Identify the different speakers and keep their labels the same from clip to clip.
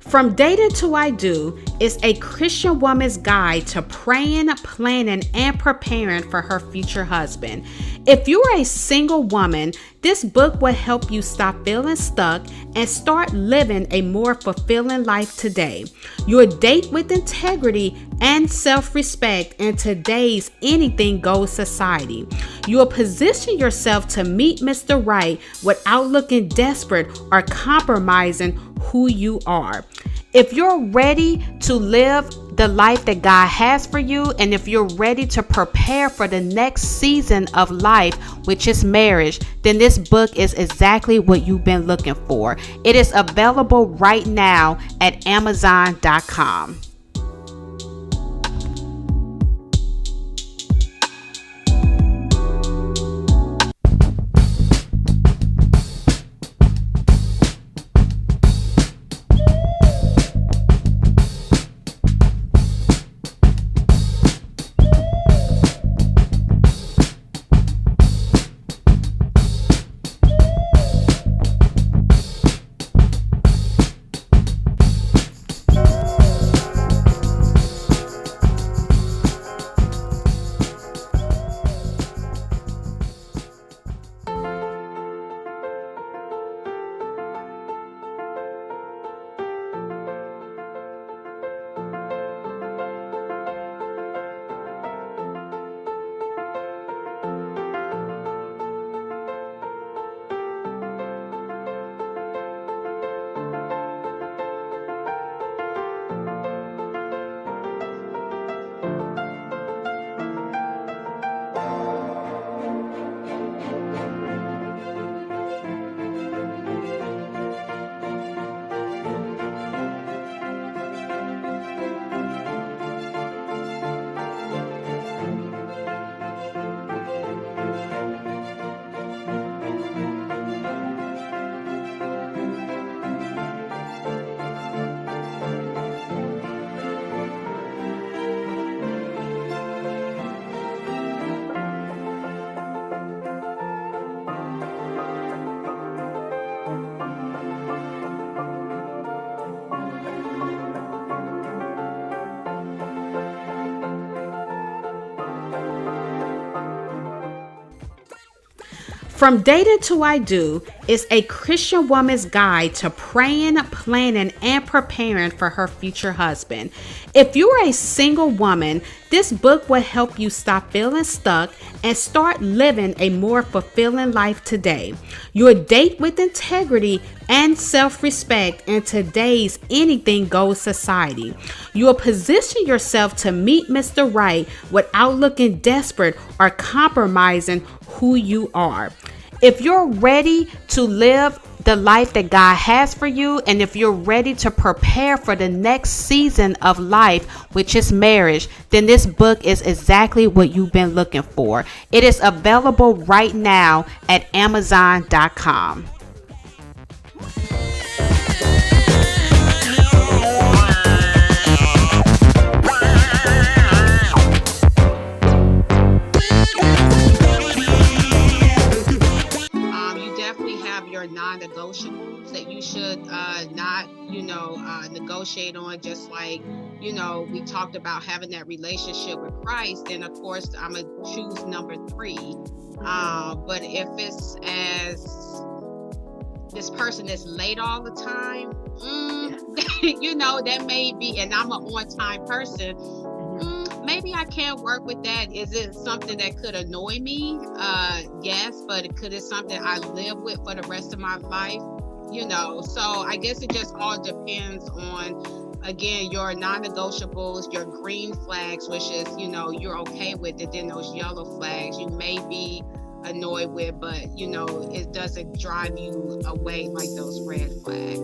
Speaker 1: From Dated to I Do is a Christian woman's guide to praying, planning, and preparing for her future husband. If you're a single woman, this book will help you stop feeling stuck and start living a more fulfilling life today. You'll date with integrity and self-respect in today's anything goes society. You'll position yourself to meet Mr. Right without looking desperate or compromising who you are. If you're ready to live the life that God has for you, and if you're ready to prepare for the next season of life, which is marriage, then this book is exactly what you've been looking for. It is available right now at Amazon.com. From Dated to I Do is a Christian woman's guide to praying, planning, and preparing for her future husband. If you're a single woman, this book will help you stop feeling stuck and start living a more fulfilling life today. You'll date with integrity and self-respect in today's anything goes society. You'll position yourself to meet Mr. Right without looking desperate or compromising who you are. If you're ready to live the life that God has for you, and if you're ready to prepare for the next season of life, which is marriage, then this book is exactly what you've been looking for. It is available right now at Amazon.com.
Speaker 2: Non-negotiables that you should not negotiate on, just like we talked about having that relationship with Christ. Then of course I'm gonna choose number 3, but if it's as this person is late all the time, that may be, and I'm an on-time person, maybe I can't work with that. Is it something that could annoy me? Yes, but could it something I live with for the rest of my life? So I guess it just all depends on, again, your non-negotiables, your green flags, which is, you're okay with it. Then those yellow flags you may be annoyed with, but, it doesn't drive you away like those red flags.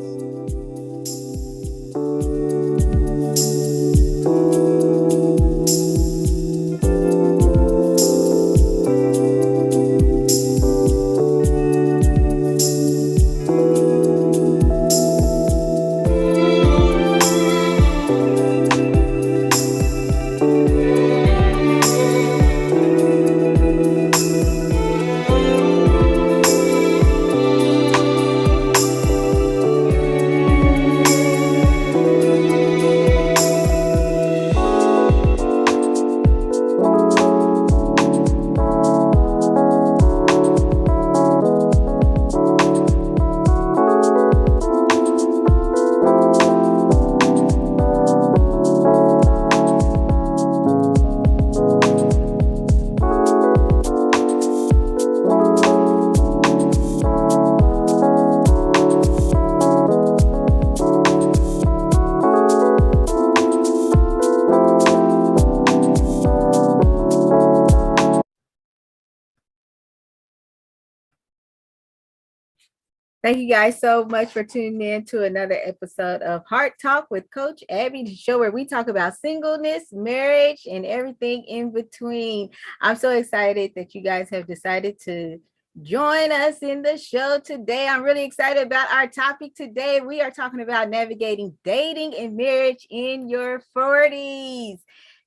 Speaker 3: Thank you guys so much for tuning in to another episode of Heart Talk with Coach Abby, the show where we talk about singleness, marriage, and everything in between. I'm so excited that you guys have decided to join us in the show today. I'm really excited about our topic today. We are talking about navigating dating and marriage in your 40s.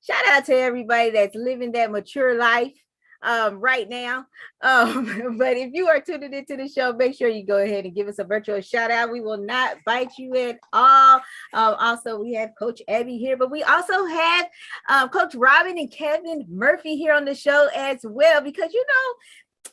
Speaker 3: Shout out to everybody that's living that mature life right now. But if you are tuning into the show, make sure you go ahead and give us a virtual shout out. We will not bite you at all. Also, we have Coach Abby here, but we also have Coach Robyn and Kevin Murphy here on the show as well, because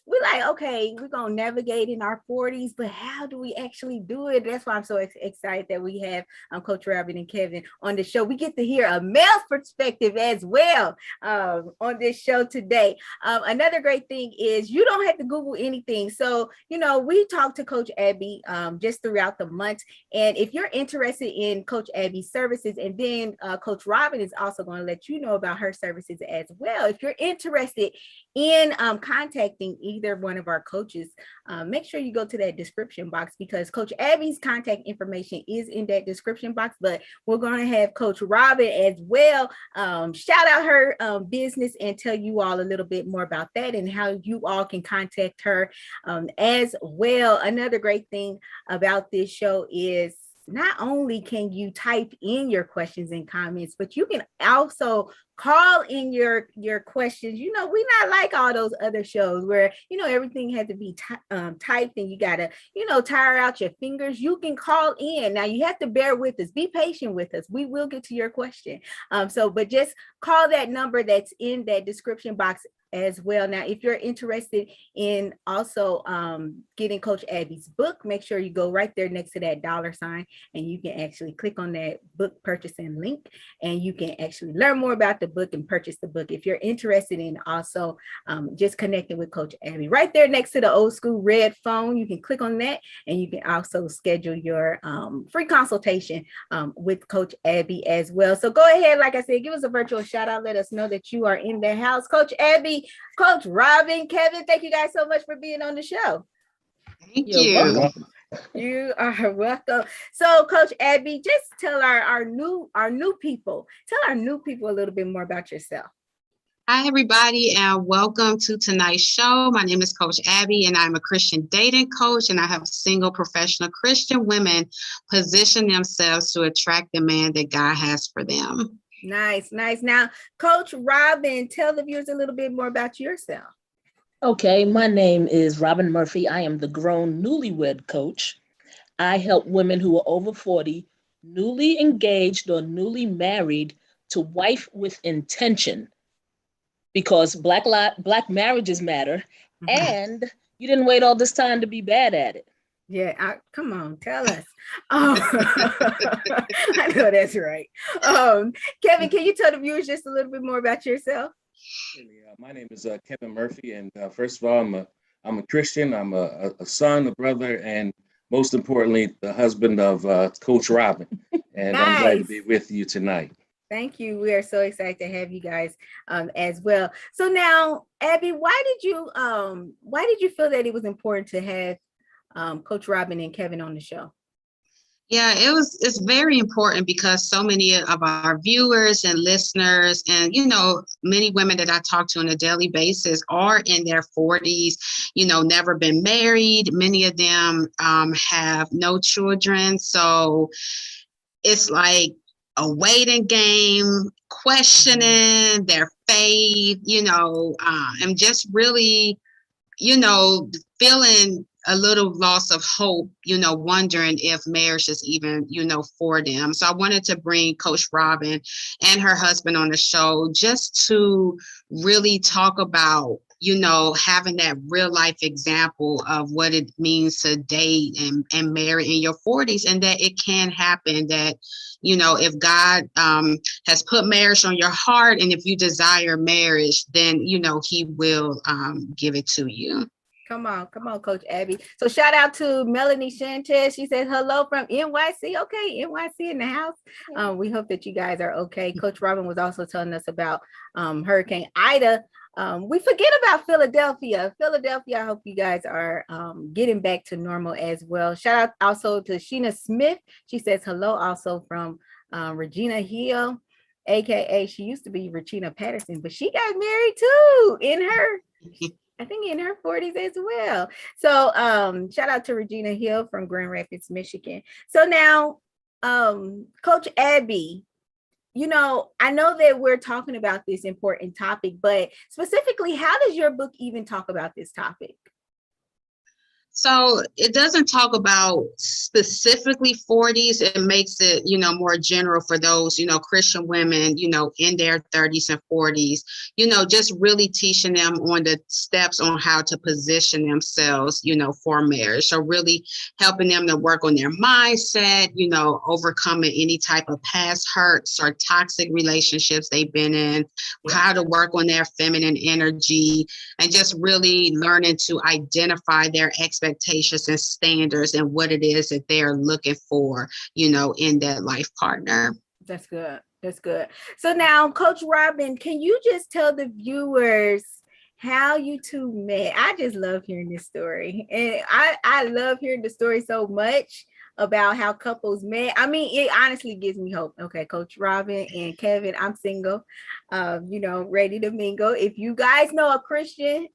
Speaker 3: we're like, okay, we're going to navigate in our 40s, but how do we actually do it? That's why I'm so excited that we have Coach Robyn and Kevin on the show. We get to hear a male perspective as well on this show today. Another great thing is you don't have to Google anything. So, we talk to Coach Abby just throughout the month. And if you're interested in Coach Abby's services, and then Coach Robyn is also going to let you know about her services as well. If you're interested in contacting either one of our coaches, make sure you go to that description box, because Coach Abby's contact information is in that description box, but we're going to have Coach Robyn as well shout out her business and tell you all a little bit more about that and how you all can contact her as well. Another great thing about this show is not only can you type in your questions and comments, but you can also call in your questions. We're not like all those other shows where, everything had to be typed and you got to, tire out your fingers. You can call in. Now you have to bear with us. Be patient with us. We will get to your question. But just call that number that's in that description box as well. Now, if you're interested in also getting Coach Abby's book, make sure you go right there next to that $sign, and you can actually click on that book purchasing link, and you can actually learn more about the book and purchase the book. If you're interested in also just connecting with Coach Abby, right there next to the old school red phone, you can click on that, and you can also schedule your free consultation with Coach Abby as well. So go ahead, like I said, give us a virtual shout out. Let us know that you are in the house. Coach Abby, Coach Robyn, Kevin, thank you guys so much for being on the show.
Speaker 2: Thank you.
Speaker 3: You are welcome. So, Coach Abby, just tell our new people, a little bit more about yourself.
Speaker 2: Hi, everybody, and welcome to tonight's show. My name is Coach Abby, and I'm a Christian dating coach, and I have single professional Christian women position themselves to attract the man that God has for them.
Speaker 3: Nice. Now, Coach Robyn, tell the viewers a little bit more about yourself.
Speaker 4: Okay, my name is Robyn Murphy. I am the grown newlywed coach. I help women who are over 40, newly engaged or newly married, to wife with intention, because black marriages matter, and you didn't wait all this time to be bad at it.
Speaker 3: Yeah, come on, tell us. I know that's right. Kevin, can you tell the viewers just a little bit more about yourself?
Speaker 5: My name is Kevin Murphy, and first of all, I'm a Christian. I'm a son, a brother, and most importantly, the husband of Coach Robyn. And nice. I'm glad to be with you tonight.
Speaker 3: Thank you. We are so excited to have you guys as well. So now, Abby, why did you feel that it was important to have Coach Robyn and Kevin on the show?
Speaker 2: Yeah, it's very important because so many of our viewers and listeners and, many women that I talk to on a daily basis are in their 40s, never been married. Many of them have no children. So it's like a waiting game, questioning their faith, and just really, feeling a little loss of hope, wondering if marriage is even, for them. So I wanted to bring Coach Robyn and her husband on the show just to really talk about, having that real life example of what it means to date and marry in your 40s, and that it can happen, that, if God has put marriage on your heart, and if you desire marriage, then, he will give it to you.
Speaker 3: Come on, Coach Abby. So shout out to Melanie Sanchez. She says hello from NYC. Okay, NYC in the house. We hope that you guys are okay. Coach Robyn was also telling us about Hurricane Ida We forget about Philadelphia. I hope you guys are getting back to normal as well. Shout out also to Sheena Smith. She says hello also from Regina Hill, aka she used to be Regina Patterson, but she got married too I think in her 40s as well. So shout out to Regina Hill from Grand Rapids, Michigan. So now, Coach Abby, I know that we're talking about this important topic, but specifically, how does your book even talk about this topic?
Speaker 2: So it doesn't talk about specifically 40s. It makes it, more general for those, Christian women, in their 30s and 40s, just really teaching them on the steps on how to position themselves, for marriage. So really helping them to work on their mindset, overcoming any type of past hurts or toxic relationships they've been in, how to work on their feminine energy, and just really learning to identify their expectations and standards and what it is that they're looking for, in that life partner.
Speaker 3: That's good. That's good. So now, Coach Robyn, can you just tell the viewers how you two met? I just love hearing this story. And I love hearing the story so much about how couples met. I mean, it honestly gives me hope. Okay, Coach Robyn and Kevin, I'm single, ready to mingle. If you guys know a Christian,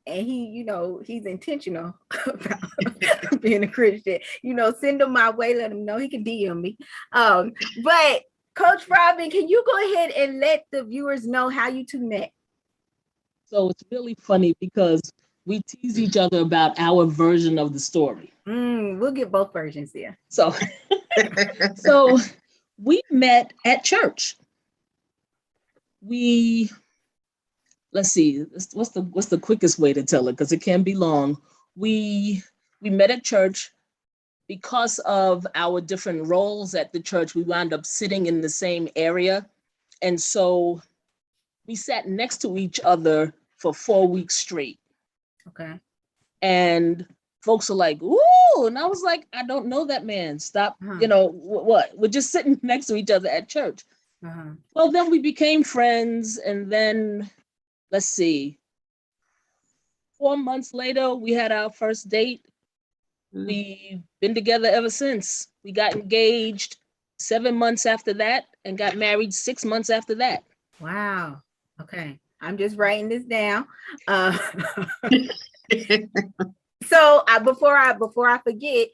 Speaker 3: and he's intentional about being a Christian, send him my way, let him know he can DM me. But Coach Robyn, can you go ahead and let the viewers know how you two met?
Speaker 4: So it's really funny because we tease each other about our version of the story.
Speaker 3: We'll get both versions there.
Speaker 4: So we met at church. Let's see, what's the quickest way to tell it, because it can be long. We met at church. Because of our different roles at the church, we wound up sitting in the same area. And so we sat next to each other for 4 weeks straight.
Speaker 3: Okay.
Speaker 4: And folks are like, ooh, and I was like, I don't know that man. Stop, what? We're just sitting next to each other at church. Well, then we became friends, and then let's see, 4 months later, we had our first date. We've been together ever since. We got engaged 7 months after that and got married 6 months after that.
Speaker 3: Wow. Okay. I'm just writing this down. So before I forget,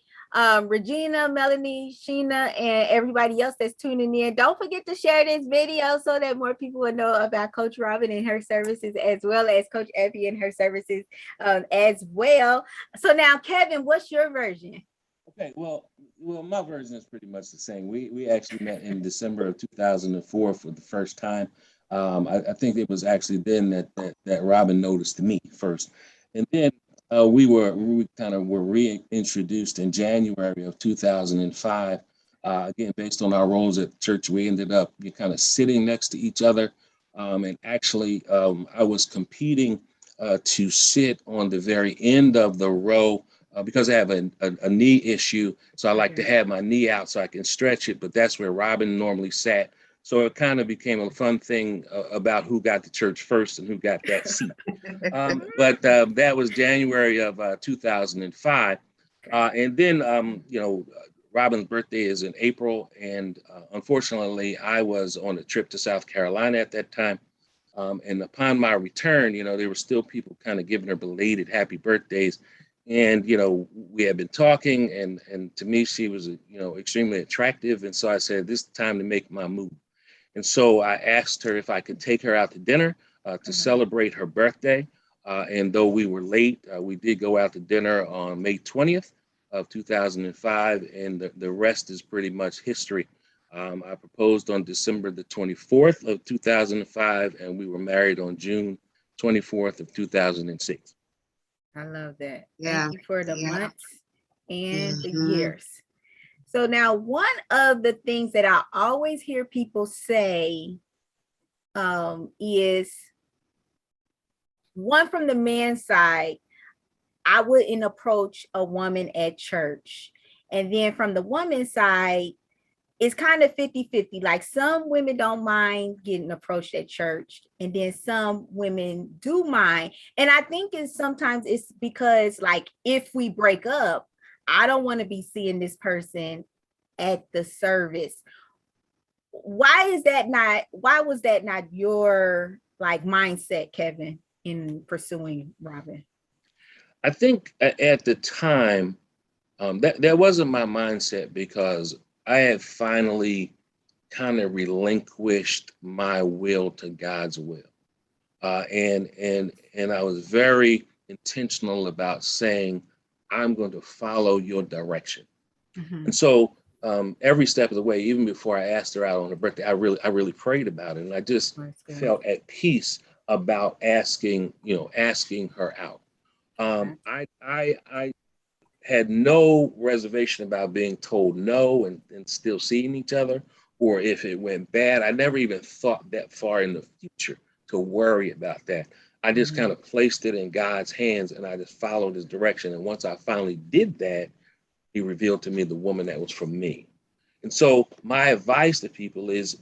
Speaker 3: Regina, Melanie, Sheena, and everybody else that's tuning in, don't forget to share this video so that more people will know about Coach Robyn and her services, as well as Coach Abby and her services as well. So now, Kevin, what's your version?
Speaker 5: Okay, well, my version is pretty much the same. We actually met in December of 2004 for the first time. I think it was actually then that Robyn noticed me first, and then we were reintroduced in January of 2005. Again, based on our roles at church, we ended up kind of sitting next to each other, and actually, I was competing to sit on the very end of the row. Because I have a knee issue, so I like to have my knee out so I can stretch it, but that's where Robyn normally sat. So it kind of became a fun thing about who got to church first and who got that seat. But that was January of 2005. And then, Robyn's birthday is in April. And unfortunately, I was on a trip to South Carolina at that time. And upon my return, there were still people kind of giving her belated happy birthdays. And, we had been talking, and to me, she was, extremely attractive. And so I said, this is time to make my move. And so I asked her if I could take her out to dinner to celebrate her birthday. And though we were late, we did go out to dinner on May 20th of 2005. And the rest is pretty much history. I proposed on December the 24th of 2005, and we were married on June 24th of 2006.
Speaker 3: I love that.
Speaker 2: Yeah.
Speaker 3: Thank you for the months and the years. So now, one of the things that I always hear people say is, one, from the man's side, I wouldn't approach a woman at church. And then from the woman's side, it's kind of 50-50. Like some women don't mind getting approached at church, and then some women do mind. And I think sometimes it's because, like, if we break up, I don't want to be seeing this person at the service. Why was that not your like mindset, Kevin, in pursuing Robyn?
Speaker 5: I think at the time, that wasn't my mindset, because I had finally kind of relinquished my will to God's will, and I was very intentional about saying, I'm going to follow your direction.
Speaker 3: Mm-hmm.
Speaker 5: And so every step of the way, even before I asked her out on her birthday, I really prayed about it, and I just felt at peace about asking her out. I had no reservation about being told no and still seeing each other, or if it went bad. I never even thought that far in the future to worry about that. I just kind of placed it in God's hands, and I just followed his direction. And once I finally did that, he revealed to me the woman that was for me. And so my advice to people is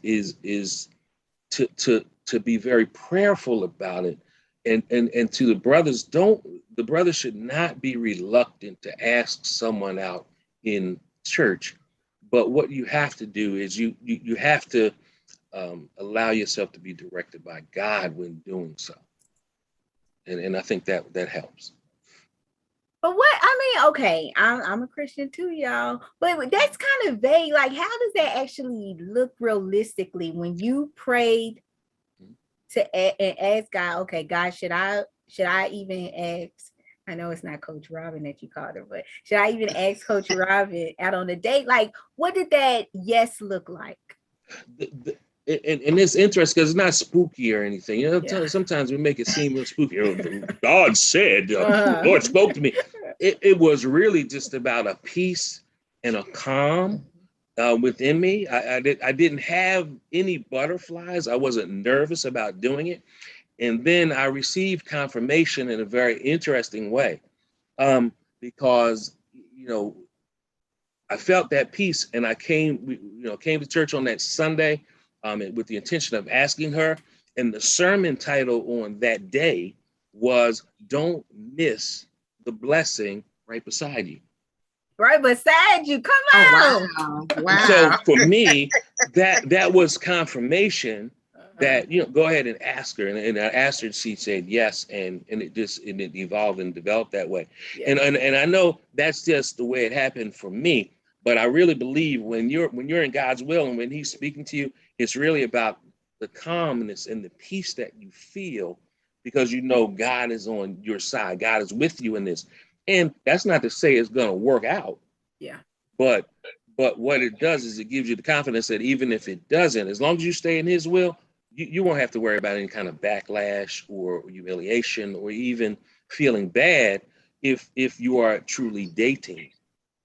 Speaker 5: to be very prayerful about it. And to the brothers, the brothers should not be reluctant to ask someone out in church. But what you have to do is you have to allow yourself to be directed by God when doing so. And I think that helps.
Speaker 3: But what I mean, okay, I'm a Christian too, y'all. But that's kind of vague. Like, how does that actually look realistically when you prayed and ask God? Okay, God, should I even ask? I know it's not Coach Robyn that you called her, but should I even ask Coach Robyn out on a date? Like, what did that yes look like?
Speaker 5: And it's interesting because it's not spooky or anything. You know, sometimes we make it seem real spooky. God said, the Lord spoke to me. It was really just about a peace and a calm within me. I didn't have any butterflies. I wasn't nervous about doing it. And then I received confirmation in a very interesting way, because, I felt that peace, and I came to church on that Sunday with the intention of asking her. And the sermon title on that day was "Don't Miss the Blessing Right Beside You."
Speaker 3: Right beside you. Come on.
Speaker 2: Oh, wow.
Speaker 5: So for me, that was confirmation that, go ahead and ask her. And I asked her, and she said yes, and it evolved and developed that way. Yeah. And I know that's just the way it happened for me. But I really believe when you're in God's will and when he's speaking to you, it's really about the calmness and the peace that you feel, because God is on your side. God is with you in this. And that's not to say it's going to work out.
Speaker 3: Yeah.
Speaker 5: But what it does is it gives you the confidence that even if it doesn't, as long as you stay in his will, you won't have to worry about any kind of backlash or humiliation or even feeling bad if you are truly dating.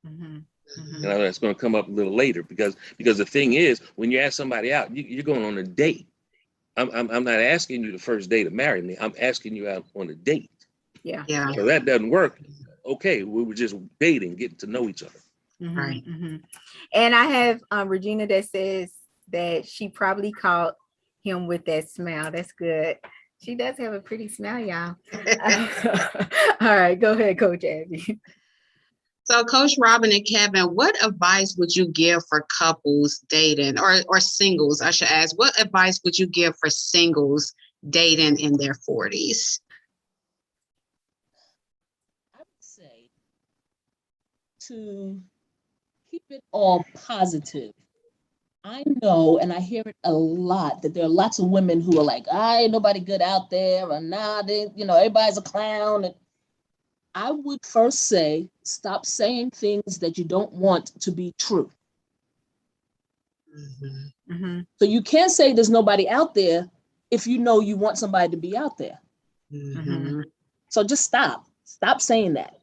Speaker 3: Mm-hmm. Mm-hmm.
Speaker 5: And I know that's going to come up a little later, because the thing is, when you ask somebody out, you're going on a date. I'm not asking you the first day to marry me. I'm asking you out on a date.
Speaker 3: Yeah.
Speaker 5: So that doesn't work. Okay, we were just dating, getting to know each other.
Speaker 3: Mm-hmm.
Speaker 2: Right.
Speaker 3: Mm-hmm. And I have Regina that says that she probably caught him with that smile. That's good. She does have a pretty smile, y'all. All right, go ahead, Coach Abby.
Speaker 2: So, Coach Robyn and Kevin, what advice would you give for couples dating, or singles? I should ask, what advice would you give for singles dating in their 40s?
Speaker 4: I would say to keep it all positive. I know, and I hear it a lot, that there are lots of women who are like, ain't nobody good out there, or everybody's a clown. And I would first say, stop saying things that you don't want to be true.
Speaker 2: Mm-hmm.
Speaker 3: Mm-hmm.
Speaker 4: So you can't say there's nobody out there if you know you want somebody to be out there.
Speaker 2: Mm-hmm.
Speaker 4: So just stop saying that.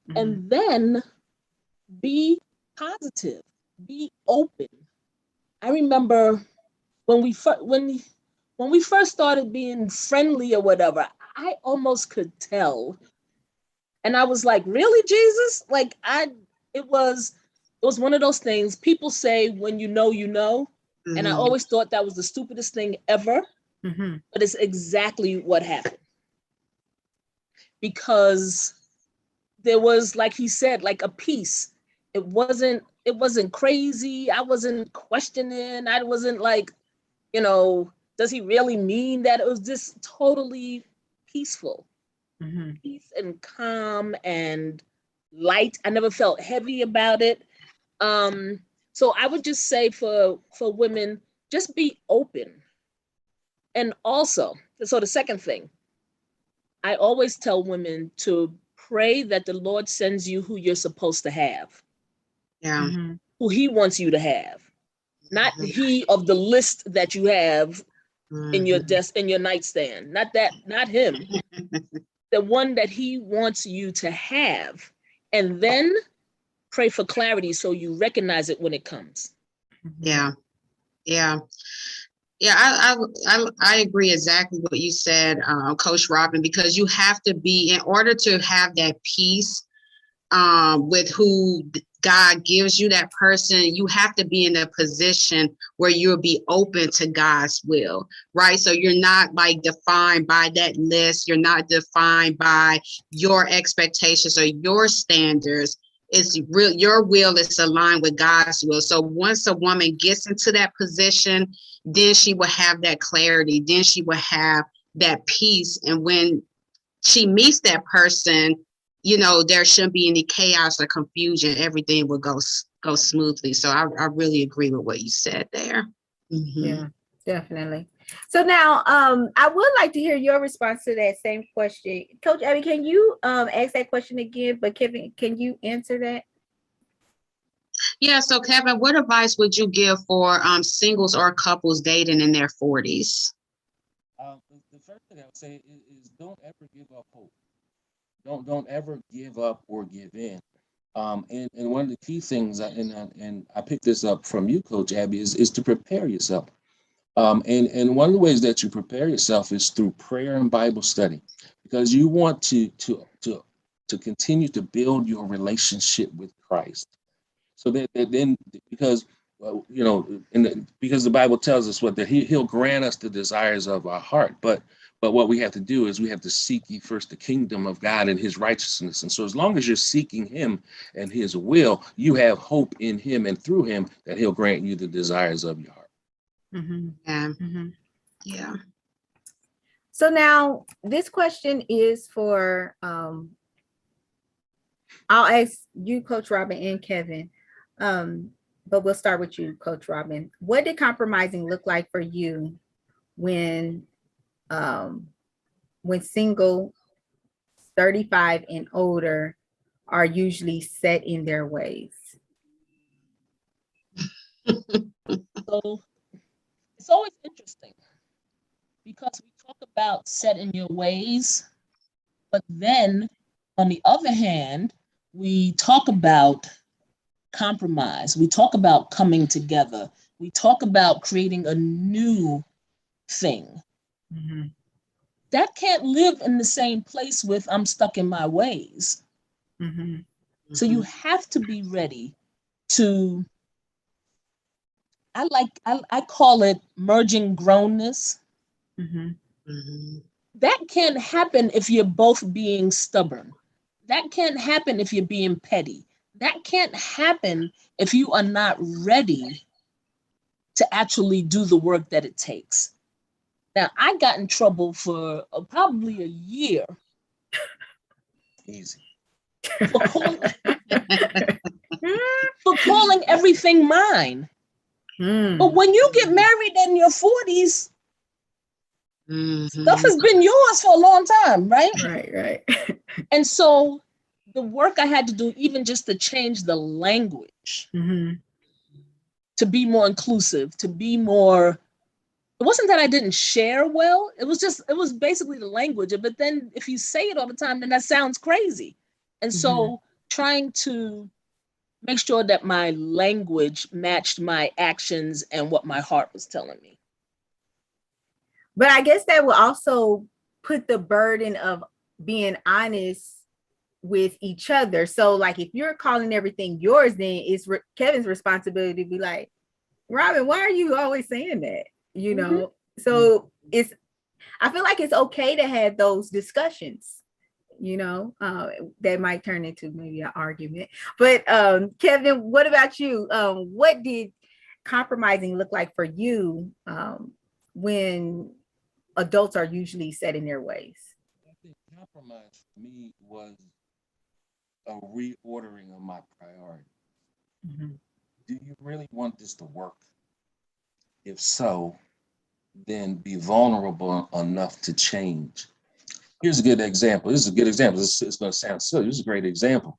Speaker 3: Mm-hmm.
Speaker 4: And then be positive, be open. I remember when we first started being friendly or whatever, I almost could tell. And I was like, really, Jesus? Like, it was It was one of those things people say, when you know, you know.
Speaker 2: Mm-hmm.
Speaker 4: And I always thought that was the stupidest thing ever, but it's exactly what happened. Because there was, like he said, like a peace. It wasn't crazy. I wasn't questioning. I wasn't like, does he really mean that? It was just totally peaceful. Peace and calm and light. I never felt heavy about it. So I would just say for women, just be open. And also, so the second thing, I always tell women to pray that the Lord sends you who you're supposed to have.
Speaker 2: Yeah.
Speaker 4: Who he wants you to have. Not he of the list that you have in your desk, in your nightstand. Not him. The one that he wants you to have. And then pray for clarity so you recognize it when it comes.
Speaker 2: Yeah. I agree exactly what you said, Coach Robyn, because you have to be, in order to have that peace with who God gives you, that person, you have to be in a position where you'll be open to God's will, right? So you're not like defined by that list. You're not defined by your expectations or your standards. It's real. Your will is aligned with God's will. So once a woman gets into that position, then she will have that clarity. Then she will have that peace. And when she meets that person, there shouldn't be any chaos or confusion. Everything will go smoothly. So I really agree with what you said there.
Speaker 3: Yeah, definitely. So now, I would like to hear your response to that same question. Coach Abby, can you ask that question again? But Kevin, can you answer that?
Speaker 2: Yeah. So Kevin, what advice would you give for singles or couples dating in their 40s?
Speaker 5: The first thing I would say is don't ever give up hope. Don't ever give up or give in. And one of the key things, and I picked this up from you, Coach Abby, is to prepare yourself. And one of the ways that you prepare yourself is through prayer and Bible study, because you want to continue to build your relationship with Christ. So that then, because because the Bible tells us that he'll grant us the desires of our heart, but what we have to do is we have to seek ye first the kingdom of God and his righteousness. And so as long as you're seeking him and his will, you have hope in him and through him that he'll grant you the desires of your heart.
Speaker 2: Yeah.
Speaker 3: So now this question is for, I'll ask you, Coach Robyn and Kevin, but we'll start with you, Coach Robyn. What did compromising look like for you when single 35 and older are usually set in their ways?
Speaker 4: So it's always interesting because we talk about set in your ways, but then on the other hand, we talk about compromise. We talk about coming together. We talk about creating a new thing. That can't live in the same place with I'm stuck in my ways. So you have to be ready to, I call it merging grownness. That can't happen if you're both being stubborn. That can't happen if you're being petty. That can't happen if you are not ready to actually do the work that it takes. Now, I got in trouble for probably a year.
Speaker 5: Easy.
Speaker 4: For calling everything mine. But when you get married in your 40s, stuff has been yours for a long time, right?
Speaker 3: Right.
Speaker 4: And so the work I had to do, even just to change the language, to be more inclusive, to be more, it wasn't that I didn't share well. It was basically the language. But then if you say it all the time, then that sounds crazy. And so trying to make sure that my language matched my actions and what my heart was telling me.
Speaker 3: But I guess that will also put the burden of being honest with each other. So like if you're calling everything yours, then it's Kevin's responsibility to be like, Robyn, why are you always saying that? You know? So I feel like it's okay to have those discussions, you know, that might turn into maybe an argument. But Kevin, what about you? What did compromising look like for you when adults are usually set in their ways?
Speaker 5: I think compromise for me was a reordering of my priority. Do you really want this to work? If so, then be vulnerable enough to change. Here's a good example. This is a good example. It's going to sound silly. This is a great example.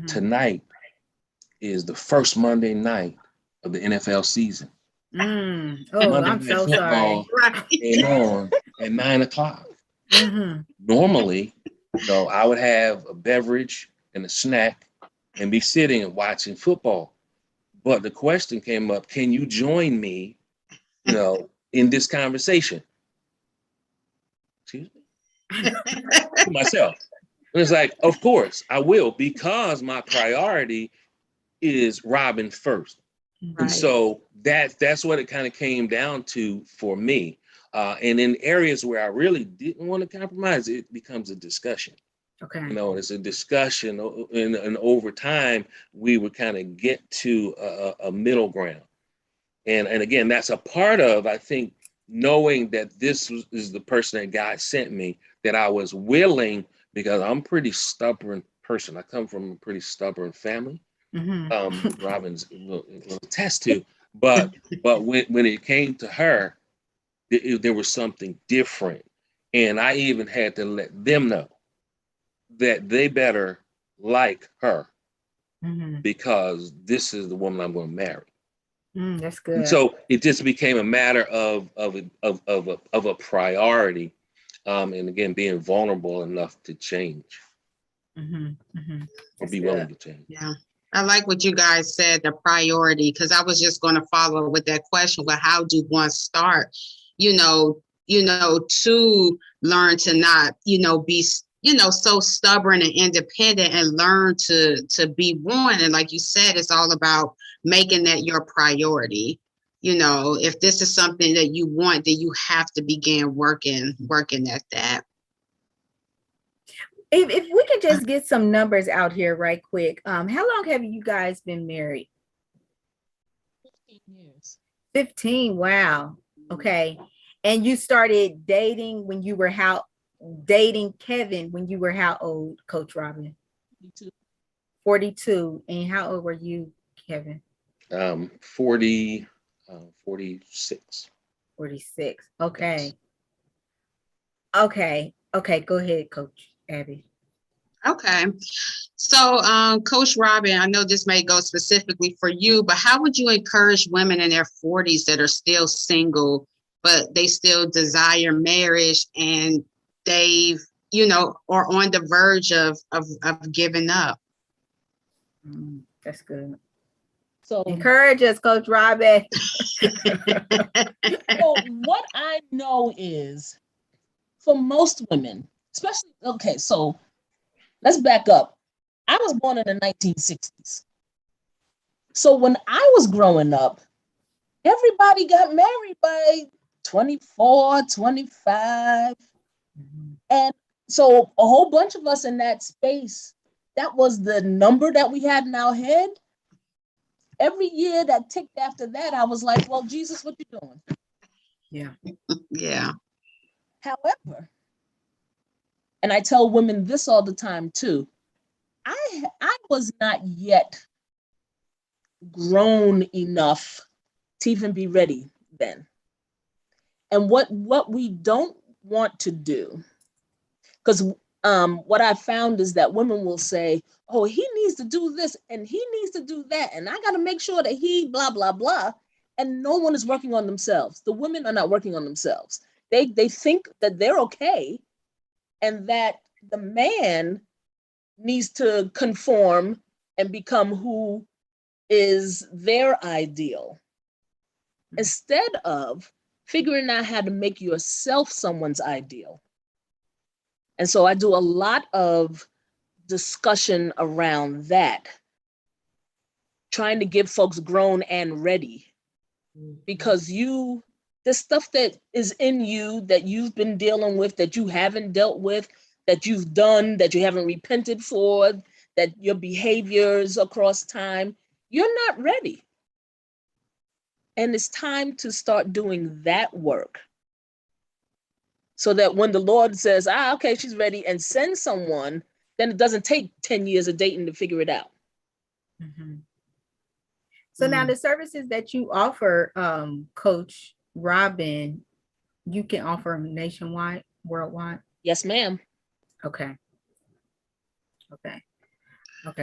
Speaker 5: Tonight is the first Monday night of the NFL season.
Speaker 3: Oh,
Speaker 5: Monday
Speaker 3: I'm
Speaker 5: Night
Speaker 3: so
Speaker 5: Football
Speaker 3: sorry.
Speaker 5: came on at 9:00. Normally, I would have a beverage and a snack and be sitting and watching football. But the question came up, can you join me, in this conversation? Excuse me? To myself. And it's like, of course, I will, because my priority is Robyn first. Right. And so that's what it kind of came down to for me. And in areas where I really didn't want to compromise, it becomes a discussion. Okay. It's a discussion, and over time, we would kind of get to a middle ground. And again, that's a part of, I think, knowing that this is the person that God sent me, that I was willing, because I'm a pretty stubborn person. I come from a pretty stubborn family. Robyn's will attest to, but when it came to her, there was something different, and I even had to let them know that they better like her, because this is the woman I'm going to marry.
Speaker 3: That's good.
Speaker 5: And so it just became a matter of a priority, and again, being vulnerable enough to change, or be willing to change.
Speaker 2: Yeah. I like what you guys said, the priority, because I was just going to follow with that question. But how do one start, to learn to not, be, so stubborn and independent, and learn to be one. And like you said, it's all about making that your priority. If this is something that you want, then you have to begin working at that.
Speaker 3: If we could just get some numbers out here right quick. How long have you guys been married?
Speaker 4: 15 years.
Speaker 3: 15, wow. Okay. And you started dating when you were dating Kevin when you were how old, Coach Robyn? 42. And how old were you, Kevin?
Speaker 5: 46.
Speaker 3: 46. Okay. Okay. Go ahead, Coach Abby.
Speaker 2: Okay. So, Coach Robyn, I know this may go specifically for you, but how would you encourage women in their 40s that are still single, but they still desire marriage, and they've, are on the verge of giving up?
Speaker 3: That's good.
Speaker 4: So
Speaker 3: encourage us, Coach Robyn.
Speaker 4: So what I know is, for most women, especially, okay, so let's back up. I was born in the 1960s. So when I was growing up, everybody got married by 24, 25. And so a whole bunch of us in that space, that was the number that we had in our head. Every year that ticked after that, I was like, well, Jesus, what you doing?
Speaker 2: Yeah.
Speaker 4: However, and I tell women this all the time too, I was not yet grown enough to even be ready then. And what we don't want to do, because what I found is that women will say, oh, he needs to do this and he needs to do that, and I got to make sure that he blah, blah, blah. And no one is working on themselves. The women are not working on themselves. They think that they're okay, and that the man needs to conform and become who is their ideal, instead of figuring out how to make yourself someone's ideal. And so I do a lot of discussion around that, trying to get folks grown and ready, because there's stuff that is in you that you've been dealing with, that you haven't dealt with, that you've done, that you haven't repented for, that your behaviors across time, you're not ready. And it's time to start doing that work, so that when the Lord says, okay, she's ready, and send someone, then it doesn't take 10 years of dating to figure it out.
Speaker 3: Mm-hmm. So now the services that you offer, Coach Robyn, you can offer them nationwide, worldwide?
Speaker 4: Yes, ma'am.
Speaker 3: Okay.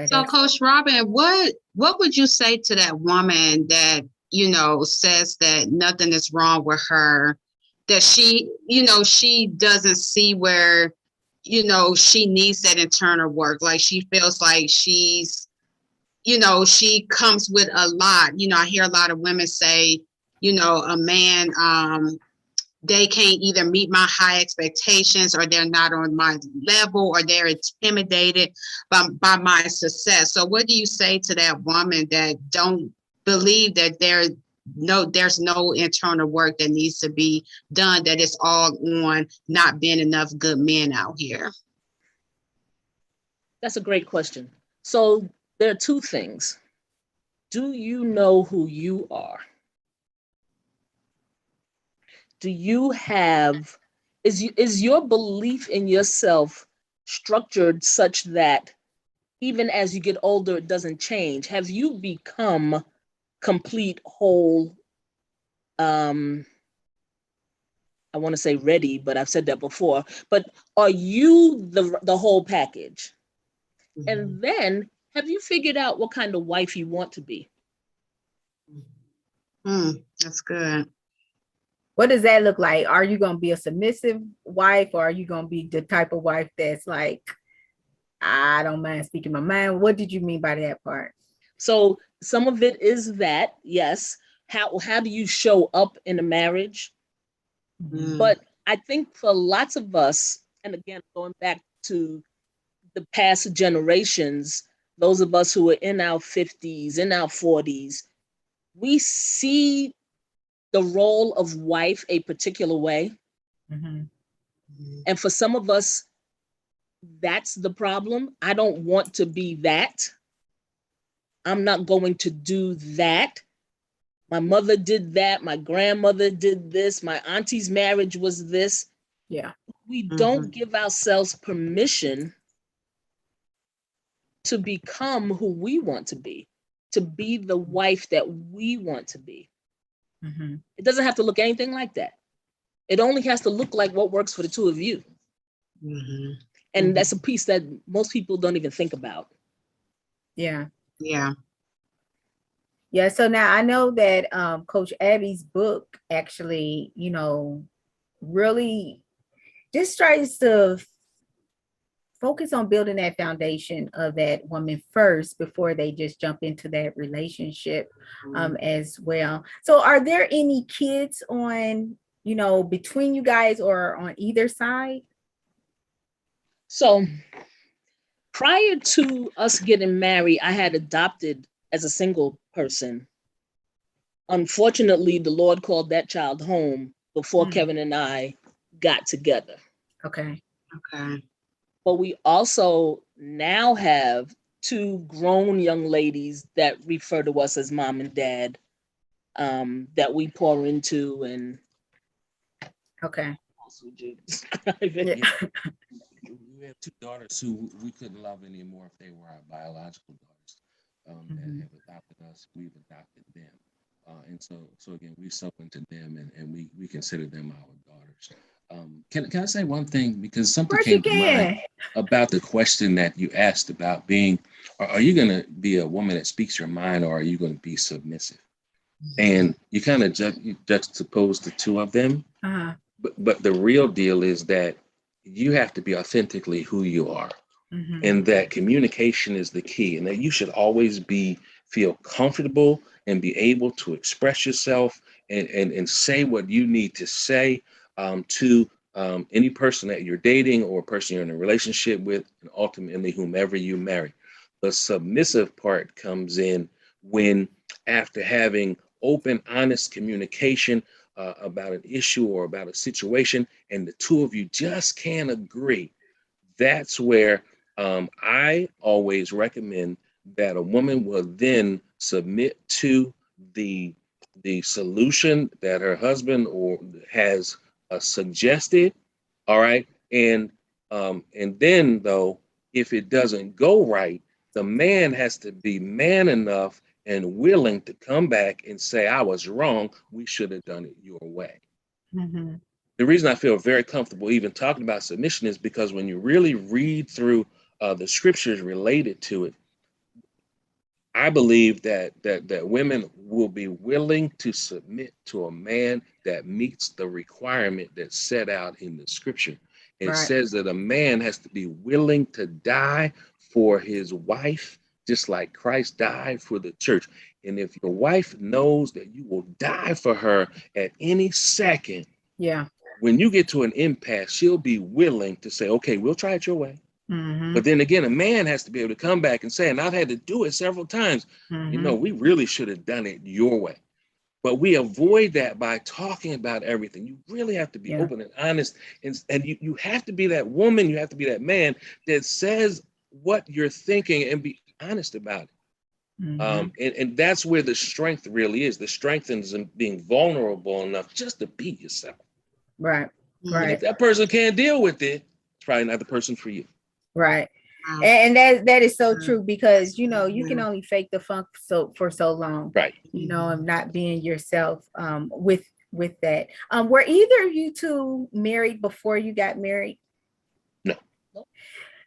Speaker 2: So Coach Robyn, what would you say to that woman that, says that nothing is wrong with her, that she doesn't see where, she needs that internal work? Like she feels like she's, she comes with a lot. I hear a lot of women say, a man, they can't either meet my high expectations, or they're not on my level, or they're intimidated by my success. So what do you say to that woman that don't believe that there's no internal work that needs to be done, that it's all on not being enough good men out here?
Speaker 4: That's a great question. So there are two things. Do you know who you are? Do you have, is your belief in yourself structured such that even as you get older, it doesn't change? Have you become complete, whole, I want to say ready, but I've said that before, but are you the whole package? Mm-hmm. And then have you figured out what kind of wife you want to be?
Speaker 2: That's good.
Speaker 3: What does that look like? Are you going to be a submissive wife, or are you going to be the type of wife that's like, I don't mind speaking my mind? What did you mean by that part?
Speaker 4: So some of it is that, yes. How do you show up in a marriage? But I think for lots of us, and again, going back to the past generations, those of us who are in our 50s, in our 40s, we see the role of wife a particular way. Mm-hmm. And for some of us, that's the problem. I don't want to be that. I'm not going to do that. My mother did that. My grandmother did this. My auntie's marriage was this.
Speaker 3: Yeah.
Speaker 4: We don't give ourselves permission to become who we want to be the wife that we want to be. Mm-hmm. It doesn't have to look anything like that. It only has to look like what works for the two of you. Mm-hmm. And that's a piece that most people don't even think about.
Speaker 3: Yeah.
Speaker 2: Yeah.
Speaker 3: Yeah. So now I know that Coach Abby's book actually, really just tries to focus on building that foundation of that woman first before they just jump into that relationship as well. So are there any kids on, between you guys or on either side?
Speaker 4: So prior to us getting married, I had adopted as a single person. Unfortunately, the Lord called that child home before Kevin and I got together.
Speaker 3: Okay.
Speaker 4: But we also now have two grown young ladies that refer to us as mom and dad, that we pour into. And
Speaker 3: okay.
Speaker 5: Yeah. We have two daughters who we couldn't love anymore if they were our biological daughters, that have adopted us. We've adopted them. And so again, we sow into them, and we consider them our daughters. Can I say one thing? Because something came to mind about the question that you asked about being, are you going to be a woman that speaks your mind, or are you going to be submissive? And you kind of juxtapose the two of them. Uh-huh. But the real deal is that you have to be authentically who you are. Mm-hmm. And that communication is the key, and that you should always feel comfortable and be able to express yourself and say what you need to say, to any person that you're dating or a person you're in a relationship with, and ultimately whomever you marry. The submissive part comes in when, after having open, honest communication about an issue or about a situation, and the two of you just can't agree, that's where I always recommend that a woman will then submit to the solution that her husband or has suggested. All right, and then though, if it doesn't go right, the man has to be man enough and willing to come back and say, I was wrong, we should have done it your way.
Speaker 3: Mm-hmm.
Speaker 5: The reason I feel very comfortable even talking about submission is because when you really read through the scriptures related to it, I believe that women will be willing to submit to a man that meets the requirement that's set out in the scripture. It
Speaker 3: Right.
Speaker 5: says that a man has to be willing to die for his wife, just like Christ died for the church. And if your wife knows that you will die for her at any second,
Speaker 3: Yeah.
Speaker 5: when you get to an impasse, she'll be willing to say, okay, we'll try it your way.
Speaker 3: Mm-hmm.
Speaker 5: But then again, a man has to be able to come back and say, and I've had to do it several times,
Speaker 3: Mm-hmm.
Speaker 5: we really should have done it your way. But we avoid that by talking about everything. You really have to be open and honest. And you have to be that woman, you have to be that man that says what you're thinking and be honest about it.
Speaker 3: Mm-hmm.
Speaker 5: And that's where the strength really is. The strength is in being vulnerable enough just to be yourself.
Speaker 3: Right.
Speaker 2: Mm.
Speaker 3: Right.
Speaker 5: And if that person can't deal with it, it's probably not the person for you.
Speaker 3: Right.
Speaker 2: Wow.
Speaker 3: And that is so
Speaker 2: Mm.
Speaker 3: true, because you
Speaker 2: Yeah.
Speaker 3: can only fake the funk for so long,
Speaker 5: Right.
Speaker 3: and not being yourself with that. Were either of you two married before you got married?
Speaker 5: No.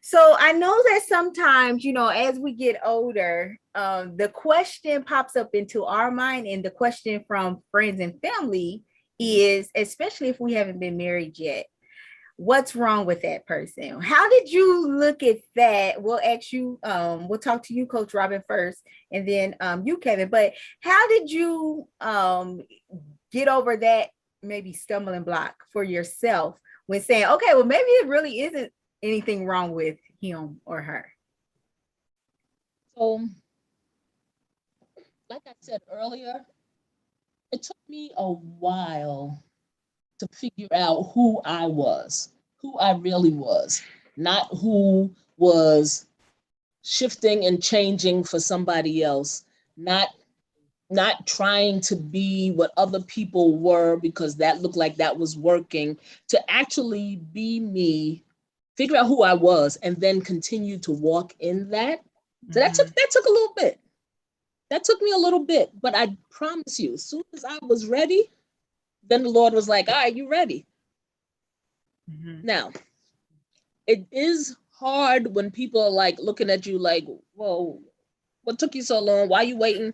Speaker 3: So I know that sometimes, as we get older, the question pops up into our mind, and the question from friends and family is, especially if we haven't been married yet, what's wrong with that person? How did you look at that? We'll ask you, we'll talk to you, Coach Robyn, first, and then you, Kevin. But how did you get over that maybe stumbling block for yourself when saying, okay, well, maybe it really isn't anything wrong with him or her?
Speaker 4: So, like I said earlier, it took me a while to figure out who I was, who I really was, not who was shifting and changing for somebody else, not trying to be what other people were because that looked like that was working, to actually be me, figure out who I was, and then continue to walk in that. So that took a little bit. That took me a little bit, but I promise you, as soon as I was ready, then the Lord was like, all right, you ready?
Speaker 3: Mm-hmm.
Speaker 4: Now, it is hard when people are like looking at you like, whoa, what took you so long? Why are you waiting?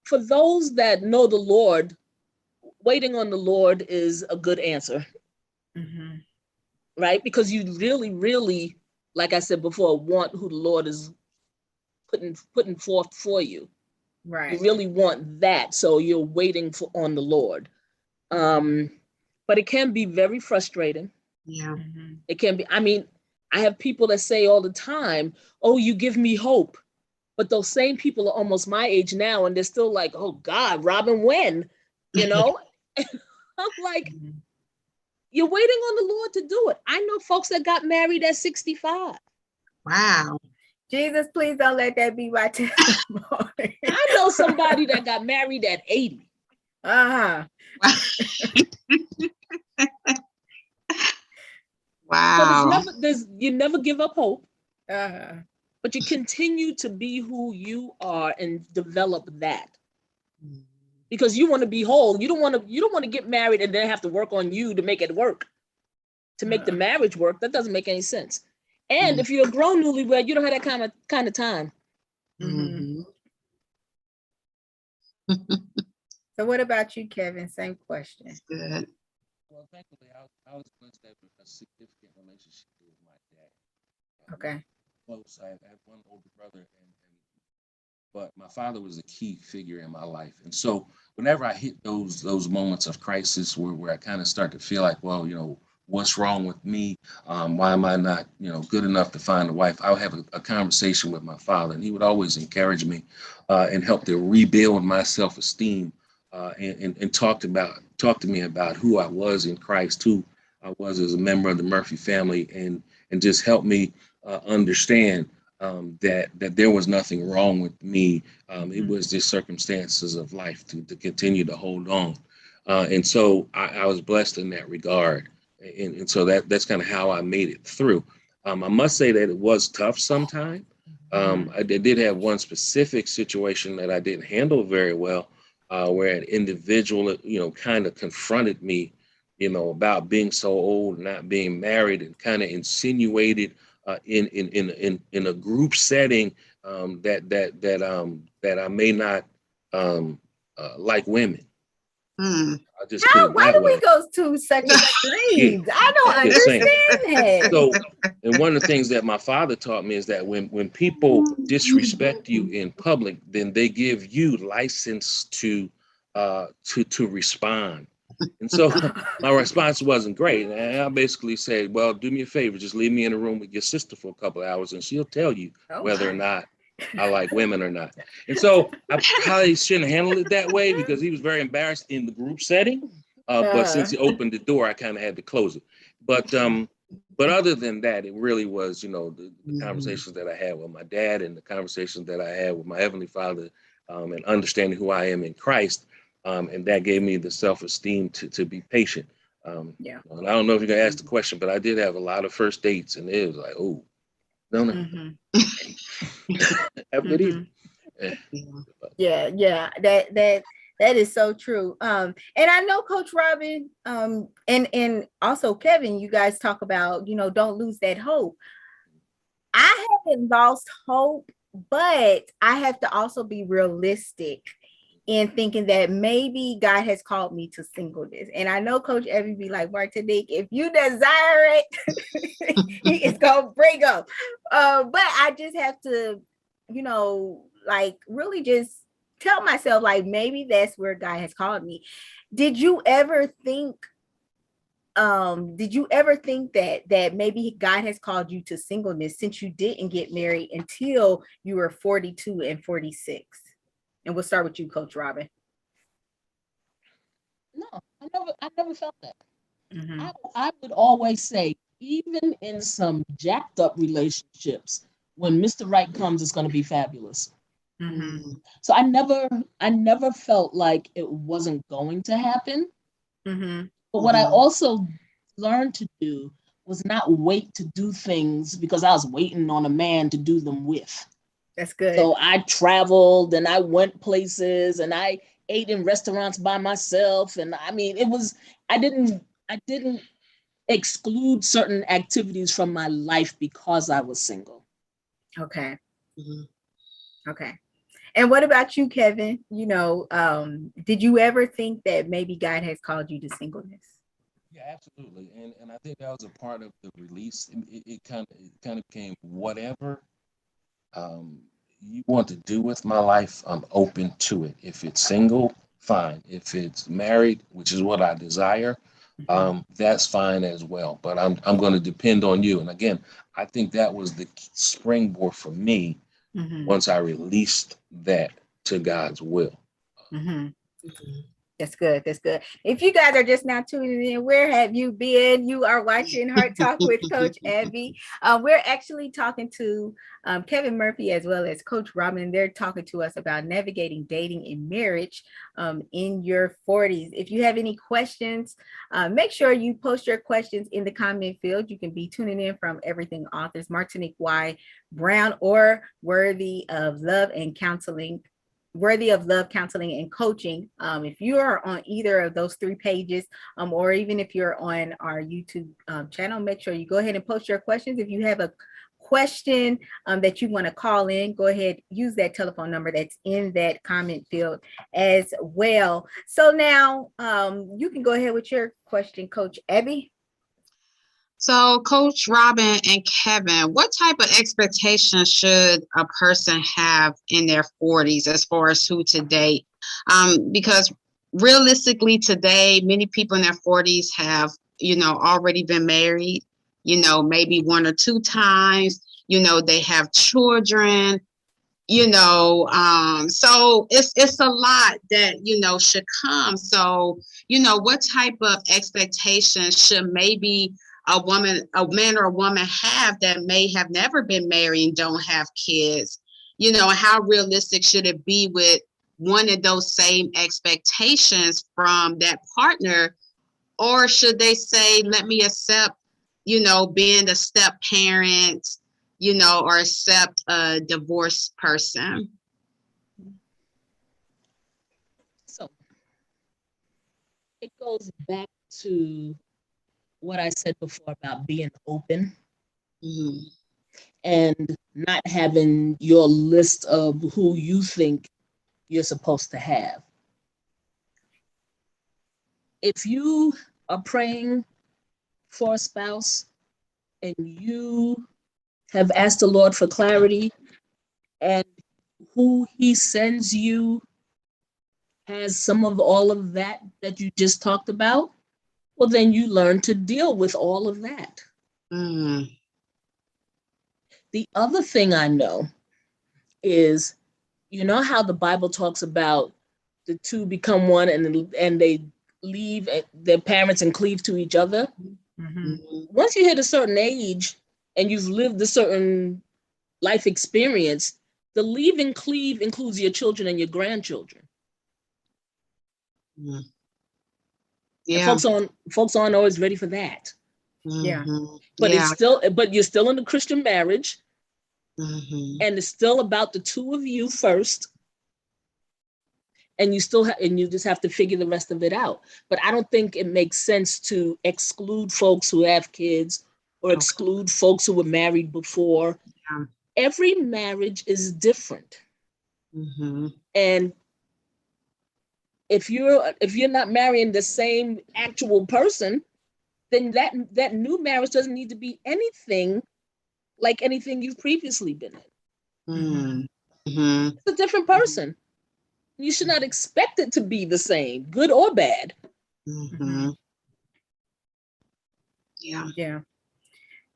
Speaker 4: For those that know the Lord, waiting on the Lord is a good answer,
Speaker 3: Mm-hmm.
Speaker 4: right? Because you really, really, like I said before, want who the Lord is putting forth for you.
Speaker 3: Right.
Speaker 4: You really want that, so you're waiting on the Lord. But it can be very frustrating.
Speaker 2: Yeah.
Speaker 3: Mm-hmm.
Speaker 4: It can be. I mean, I have people that say all the time, "Oh, you give me hope," but those same people are almost my age now, and they're still like, "Oh God, Robyn, when?" I'm like,
Speaker 3: Mm-hmm.
Speaker 4: you're waiting on the Lord to do it. I know folks that got married at 65.
Speaker 2: Wow.
Speaker 3: Jesus, please don't let that be my testimony.
Speaker 4: I know somebody that got married at 80.
Speaker 3: Uh-huh.
Speaker 2: Wow.
Speaker 4: So you never give up hope,
Speaker 3: Uh-huh.
Speaker 4: but you continue to be who you are and develop that. Because you want to be whole. You don't want to get married and then have to work on you to make it work. To make the marriage work, that doesn't make any sense. And if you're a grown newlywed, you don't have that kind of time.
Speaker 3: Mm-hmm. So what about you, Kevin? Same question.
Speaker 2: That's good.
Speaker 5: Well, thankfully, I was blessed to have a significant relationship with my dad.
Speaker 3: Okay.
Speaker 5: Close. I have one older brother, but my father was a key figure in my life. And so whenever I hit those moments of crisis where I kind of start to feel like, well, what's wrong with me? Why am I not, good enough to find a wife? I would have a conversation with my father, and he would always encourage me and help to rebuild my self-esteem and talk to me about who I was in Christ, who I was as a member of the Murphy family, and just help me understand that there was nothing wrong with me. It was just circumstances of life to continue to hold on. And so I was blessed in that regard. And so that's kind of how I made it through. I must say that it was tough sometimes. I did have one specific situation that I didn't handle very well, where an individual, kind of confronted me, about being so old, not being married, and kind of insinuated in a group setting that I may not like women. I just put it
Speaker 3: Why
Speaker 5: that
Speaker 3: do
Speaker 5: way.
Speaker 3: we go to such extremes?
Speaker 5: Yeah,
Speaker 3: I don't
Speaker 5: just saying.
Speaker 3: understand that.
Speaker 5: So, and one of the things that my father taught me is that when people disrespect you in public, then they give you license to respond. And so my response wasn't great. And I basically said, well, do me a favor, just leave me in a room with your sister for a couple of hours and she'll tell you whether or not I like women or not. And so I probably shouldn't handle it that way because he was very embarrassed in the group setting. But since he opened the door, I kind of had to close it. But other than that, it really was, the conversations that I had with my dad and the conversations that I had with my Heavenly Father, and understanding who I am in Christ. And that gave me the self-esteem to be patient. And I don't know if you're going to ask the question, but I did have a lot of first dates, and it was like, oh, no. Have a good evening.
Speaker 3: Yeah. That is so true. And I know Coach Robyn, and also Kevin, you guys talk about, don't lose that hope. I haven't lost hope, but I have to also be realistic in thinking that maybe God has called me to singleness. And I know Coach Evie be like, Martinique, if you desire it, he is going to bring up. But I just have to, really just tell myself, maybe that's where God has called me. Did you ever think that maybe God has called you to singleness since you didn't get married until you were 42 and 46? And we'll start with you, Coach Robyn.
Speaker 4: No, I never felt that. I would always say, even in some jacked up relationships, when Mr. Right comes, it's going to be fabulous. So I never felt like it wasn't going to happen. But what I also learned to do was not wait to do things because I was waiting on a man to do them with.
Speaker 3: That's good.
Speaker 4: So I traveled and I went places and I ate in restaurants by myself. And I mean, I didn't exclude certain activities from my life because I was single.
Speaker 3: Okay. Okay. And what about you, Kevin? Did you ever think that maybe God has called you to singleness?
Speaker 5: Yeah, absolutely. And I think that was a part of the release. It kind of became whatever you want to do with my life, I'm open to it. If it's single, fine. If it's married, which is what I desire, that's fine as well. But I'm going to depend on you. And again, I think that was the springboard for me once I released that to God's will.
Speaker 3: That's good. That's good. If you guys are just now tuning in, where have you been? You are watching Heart Talk with Coach Evie. We're actually talking to Kevin Murphy as well as Coach Robyn. They're talking to us about navigating dating and marriage in your 40s. If you have any questions, make sure you post your questions in the comment field. You can be tuning in from Everything Authors, Martinique Y. Brown, or Worthy of Love Counseling and Coaching. If you are on either of those three pages, or even if you're on our YouTube channel, make sure you go ahead and post your questions. If you have a question that you want to call in, go ahead, use that telephone number that's in that comment field as well. So now you can go ahead with your question, Coach Evie.
Speaker 2: So, Coach Robyn and Kevin, what type of expectations should a person have in their 40s as far as who to date? Because realistically today, many people in their 40s have, already been married, maybe one or two times, they have children, so it's a lot that, should come. So, what type of expectations should maybe a man or a woman have that may have never been married and don't have kids? How realistic should it be with one of those same expectations from that partner? Or should they say, let me accept, being a step parent, or accept a divorced person?
Speaker 4: So it goes back to what I said before about being open and not having your list of who you think you're supposed to have. If you are praying for a spouse and you have asked the Lord for clarity, and who he sends you has some of all of that you just talked about, well, then you learn to deal with all of that. The other thing I know is, how the Bible talks about the two become one and they leave their parents and cleave to each other. Once you hit a certain age and you've lived a certain life experience, the leave and cleave includes your children and your grandchildren.
Speaker 2: Yeah.
Speaker 4: And folks aren't always ready for that.
Speaker 3: Yeah.
Speaker 4: But you're still in a Christian marriage. And it's still about the two of you first. And you just have to figure the rest of it out. But I don't think it makes sense to exclude folks who have kids or exclude folks who were married before.
Speaker 2: Yeah.
Speaker 4: Every marriage is different. And if you're not marrying the same actual person, then that new marriage doesn't need to be anything like anything you've previously been in. It's a different person. You should not expect it to be the same, good or bad.
Speaker 3: Yeah.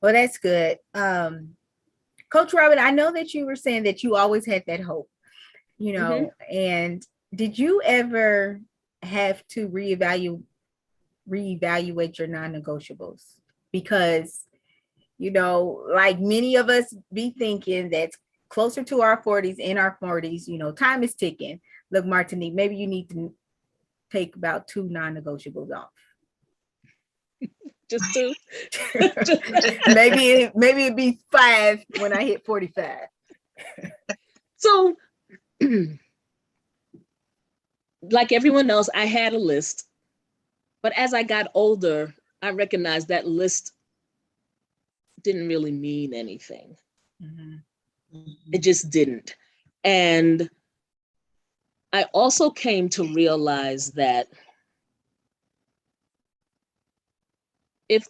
Speaker 3: Well, that's good. Coach Robyn, I know that you were saying that you always had that hope, and did you ever have to reevaluate your non-negotiables? Because, like many of us be thinking that's closer to our 40s, in our 40s, time is ticking. Look, Martinique, maybe you need to take about 2 non-negotiables off.
Speaker 4: Just 2?
Speaker 3: maybe it'd be 5 when I hit 45.
Speaker 4: So, like everyone else, I had a list. But as I got older, I recognized that list didn't really mean anything. It just didn't. And I also came to realize that if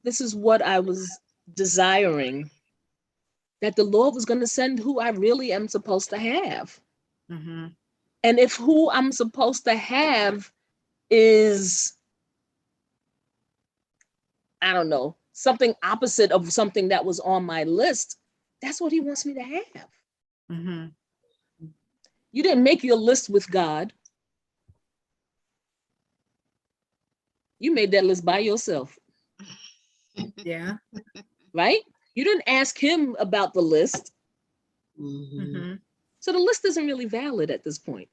Speaker 4: this is what I was desiring, that the Lord was going to send who I really am supposed to have. And if who I'm supposed to have is, I don't know, something opposite of something that was on my list, that's what he wants me to have. You didn't make your list with God. You made that list by yourself.
Speaker 3: Yeah.
Speaker 4: Right? You didn't ask him about the list. So the list isn't really valid at this point.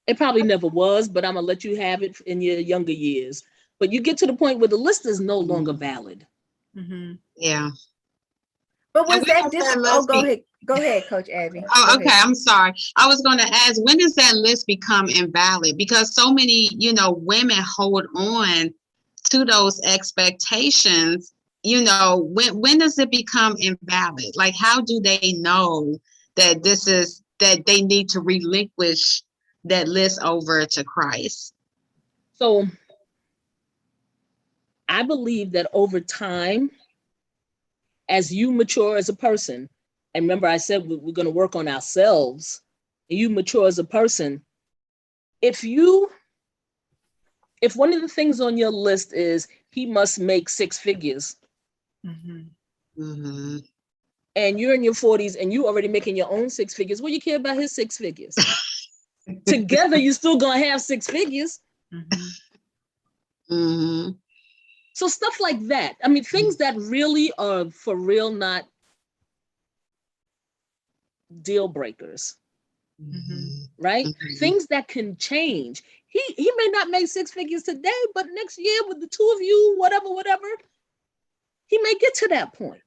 Speaker 4: It probably never was, but I'm going to let you have it in your younger years. But you get to the point where the list is no longer valid.
Speaker 2: Yeah.
Speaker 3: But was that different? Oh, go ahead, Coach Abby.
Speaker 2: Oh, okay. I'm sorry. I was going to ask, when does that list become invalid? Because so many, women hold on to those expectations. When does it become invalid? Like, how do they know that that they need to relinquish that list over to Christ?
Speaker 4: So I believe that over time, as you mature as a person, and remember I said we're going to work on ourselves, and you mature as a person, if one of the things on your list is he must make 6 figures, and you're in your 40s and you already making your own 6 figures, what do you care about his 6 figures? Together, you're still gonna have 6 figures. So stuff like that. I mean, things that really are for real, not deal breakers. Right? Things that can change. He may not make 6 figures today, but next year with the two of you, whatever, he may get to that point.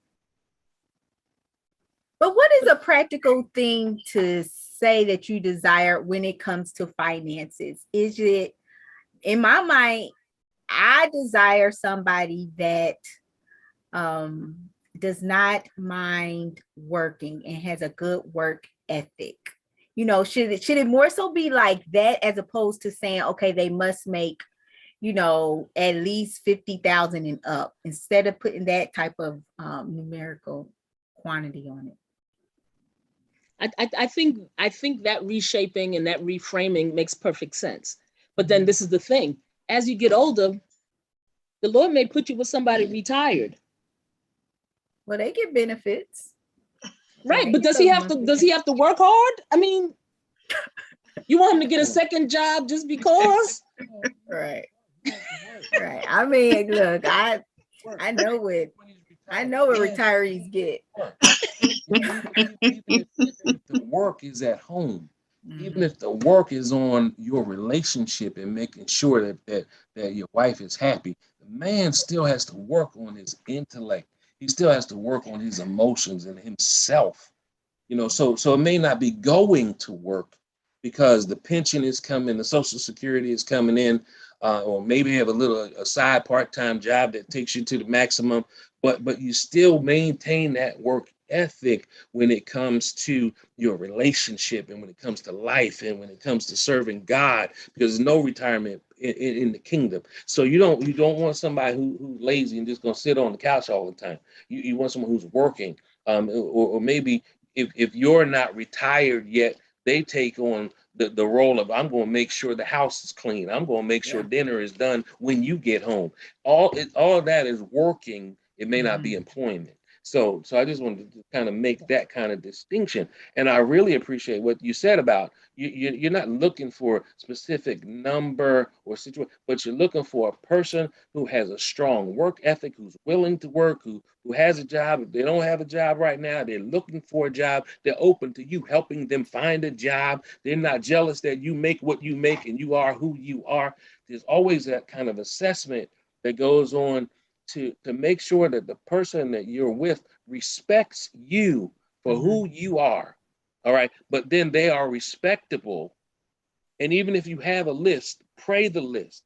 Speaker 3: But what is a practical thing to say that you desire when it comes to finances? Is it, in my mind, I desire somebody that does not mind working and has a good work ethic. You know, should it more so be like that as opposed to saying, okay, they must make, you know, at least 50,000 and up, instead of putting that type of numerical quantity on it?
Speaker 4: I think that reshaping and that reframing makes perfect sense. But then this is the thing: as you get older, the Lord may put you with somebody retired.
Speaker 3: Well, they get benefits.
Speaker 4: Right, but does he have to work hard? I mean, you want him to get a second job just because?
Speaker 3: Right. I mean, look, I know what retirees get.
Speaker 5: Even if the work is at home, even if the work is on your relationship and making sure that your wife is happy, the man still has to work on his intellect. He still has to work on his emotions and himself. You know, so it may not be going to work because the pension is coming, the Social Security is coming in, or maybe have a side part-time job that takes you to the maximum, but you still maintain that work ethic when it comes to your relationship and when it comes to life and when it comes to serving God, because there's no retirement in the kingdom. So you don't want somebody who's lazy and just gonna sit on the couch all the time. You want someone who's working, or maybe if you're not retired yet, they take on the role of, I'm going to make sure the house is clean. I'm going to make sure dinner is done when you get home. All of that is working. It may not be employment. So I just wanted to kind of make that kind of distinction. And I really appreciate what you said about you're not looking for a specific number or situation, but you're looking for a person who has a strong work ethic, who's willing to work, who has a job. If they don't have a job right now, they're looking for a job. They're open to you helping them find a job. They're not jealous that you make what you make and you are who you are. There's always that kind of assessment that goes on to make sure that the person that you're with respects you for who you are. All right. But then they are respectable. And even if you have a list, pray the list.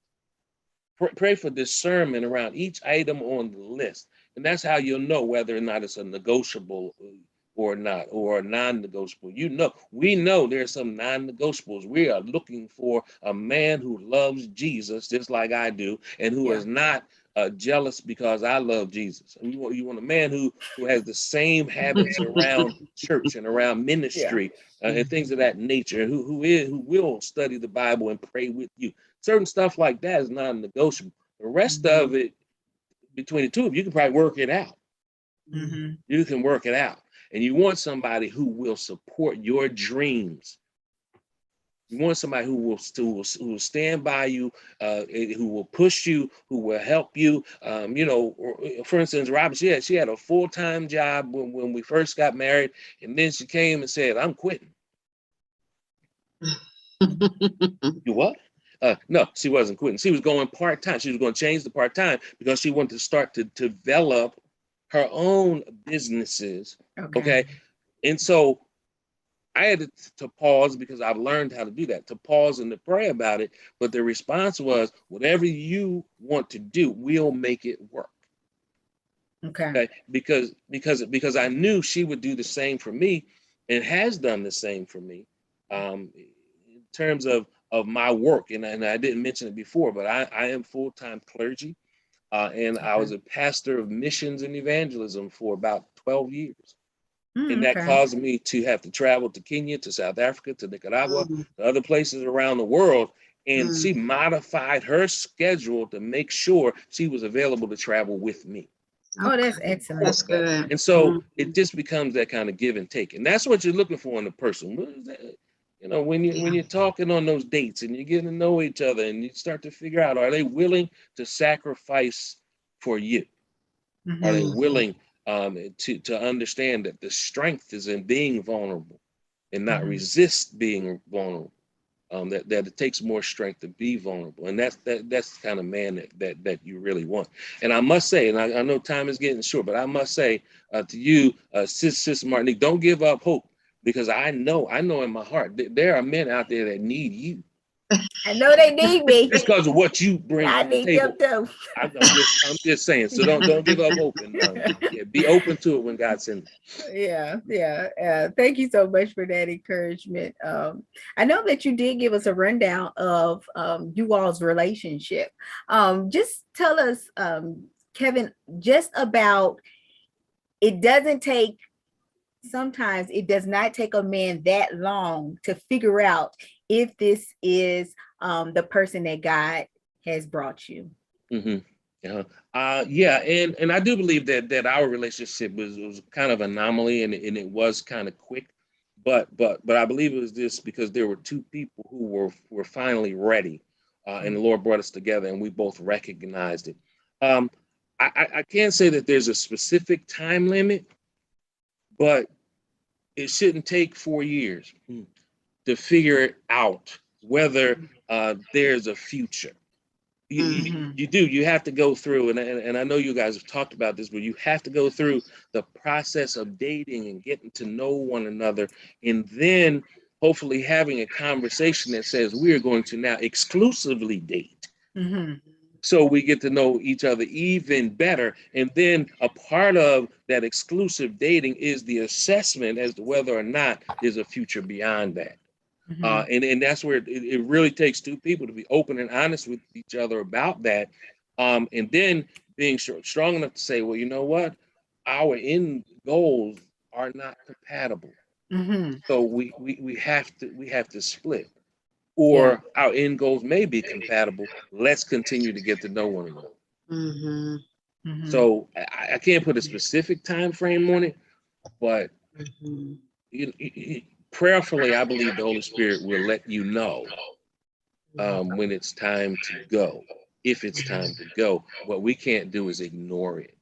Speaker 5: Pray for discernment around each item on the list. And that's how you'll know whether or not it's a negotiable or not, or a non-negotiable. We know there's some non-negotiables. We are looking for a man who loves Jesus just like I do, and who is not jealous because I love Jesus. And you want a man who has the same habits around church and around ministry and things of that nature, and who will study the Bible and pray with you. Certain stuff like that is non-negotiable. The rest of it, between the two of you, can probably work it out. You can work it out. And you want somebody who will support your dreams. You want somebody who will stand by you, who will push you, who will help you. For instance, Robyn, she had a full-time job when we first got married, and then she came and said, "I'm quitting." You what? No, she wasn't quitting. She was going part-time. She was going to change the part-time because she wanted to start to develop her own businesses. Okay. And so I had to pause, because I've learned how to do that, to pause and to pray about it. But the response was, whatever you want to do, we'll make it work. Okay. Because I knew she would do the same for me, and has done the same for me, in terms of my work. And I didn't mention it before, but I am full-time clergy. And I was a pastor of missions and evangelism for about 12 years. And that
Speaker 3: Okay.
Speaker 5: caused me to have to travel to Kenya, to South Africa, to Nicaragua,
Speaker 2: Mm.
Speaker 5: to other places around the world. And
Speaker 2: Mm.
Speaker 5: she modified her schedule to make sure she was available to travel with me.
Speaker 3: Oh, that's
Speaker 2: Okay.
Speaker 3: excellent.
Speaker 2: That's good.
Speaker 5: And so
Speaker 2: Mhm.
Speaker 5: it just becomes that kind of give and take. And that's what you're looking for in a person. What is that? You know, when you're talking on those dates and you're getting to know each other and you start to figure out, are they willing to sacrifice for you? Are they
Speaker 3: Mhm.
Speaker 5: willing to understand that the strength is in being vulnerable and not
Speaker 3: Mhm.
Speaker 5: resist being vulnerable? That it takes more strength to be vulnerable, and that's the kind of man that you really want. And I must say, and I know time is getting short, but I must say to you, Sis Martinique, don't give up hope, because I know in my heart that there are men out there that need you
Speaker 3: I know they need me.
Speaker 5: just because of what you bring
Speaker 3: I
Speaker 5: to the
Speaker 3: need them
Speaker 5: table.
Speaker 3: too.
Speaker 5: I'm just saying. So don't give up hope, and yeah, be open to it when God sends it.
Speaker 3: Yeah. Thank you so much for that encouragement. I know that you did give us a rundown of you all's relationship. Just tell us, Kevin, just about, it doesn't take, sometimes it does not take a man that long to figure out if this is the person that God has brought you.
Speaker 5: Mm-hmm. Yeah, and I do believe that our relationship was kind of anomaly, and it was kind of quick, but I believe it was this because there were two people who were finally ready, and the Lord brought us together, and we both recognized it. Um, I can't say that there's a specific time limit, but it shouldn't take 4 years to figure out whether there's a future. You have to go through, and I know you guys have talked about this, but you have to go through the process of dating and getting to know one another, and then hopefully having a conversation that says we are going to now exclusively date.
Speaker 3: Mm-hmm.
Speaker 5: So we get to know each other even better. And then a part of that exclusive dating is the assessment as to whether or not there's a future beyond that.
Speaker 3: Mm-hmm.
Speaker 5: And that's where it really takes two people to be open and honest with each other about that. And then being strong enough to say, well, you know what? Our end goals are not compatible.
Speaker 3: Mm-hmm.
Speaker 5: So we have to split.
Speaker 3: Yeah.
Speaker 5: Or our end goals may be compatible. Let's continue to get to know one another.
Speaker 2: Mm-hmm.
Speaker 3: Mm-hmm.
Speaker 5: So I can't put a specific time frame on it, but
Speaker 2: Mm-hmm.
Speaker 5: prayerfully, I believe the Holy Spirit will let you know when it's time to go, if it's time to go. What we can't do is ignore it.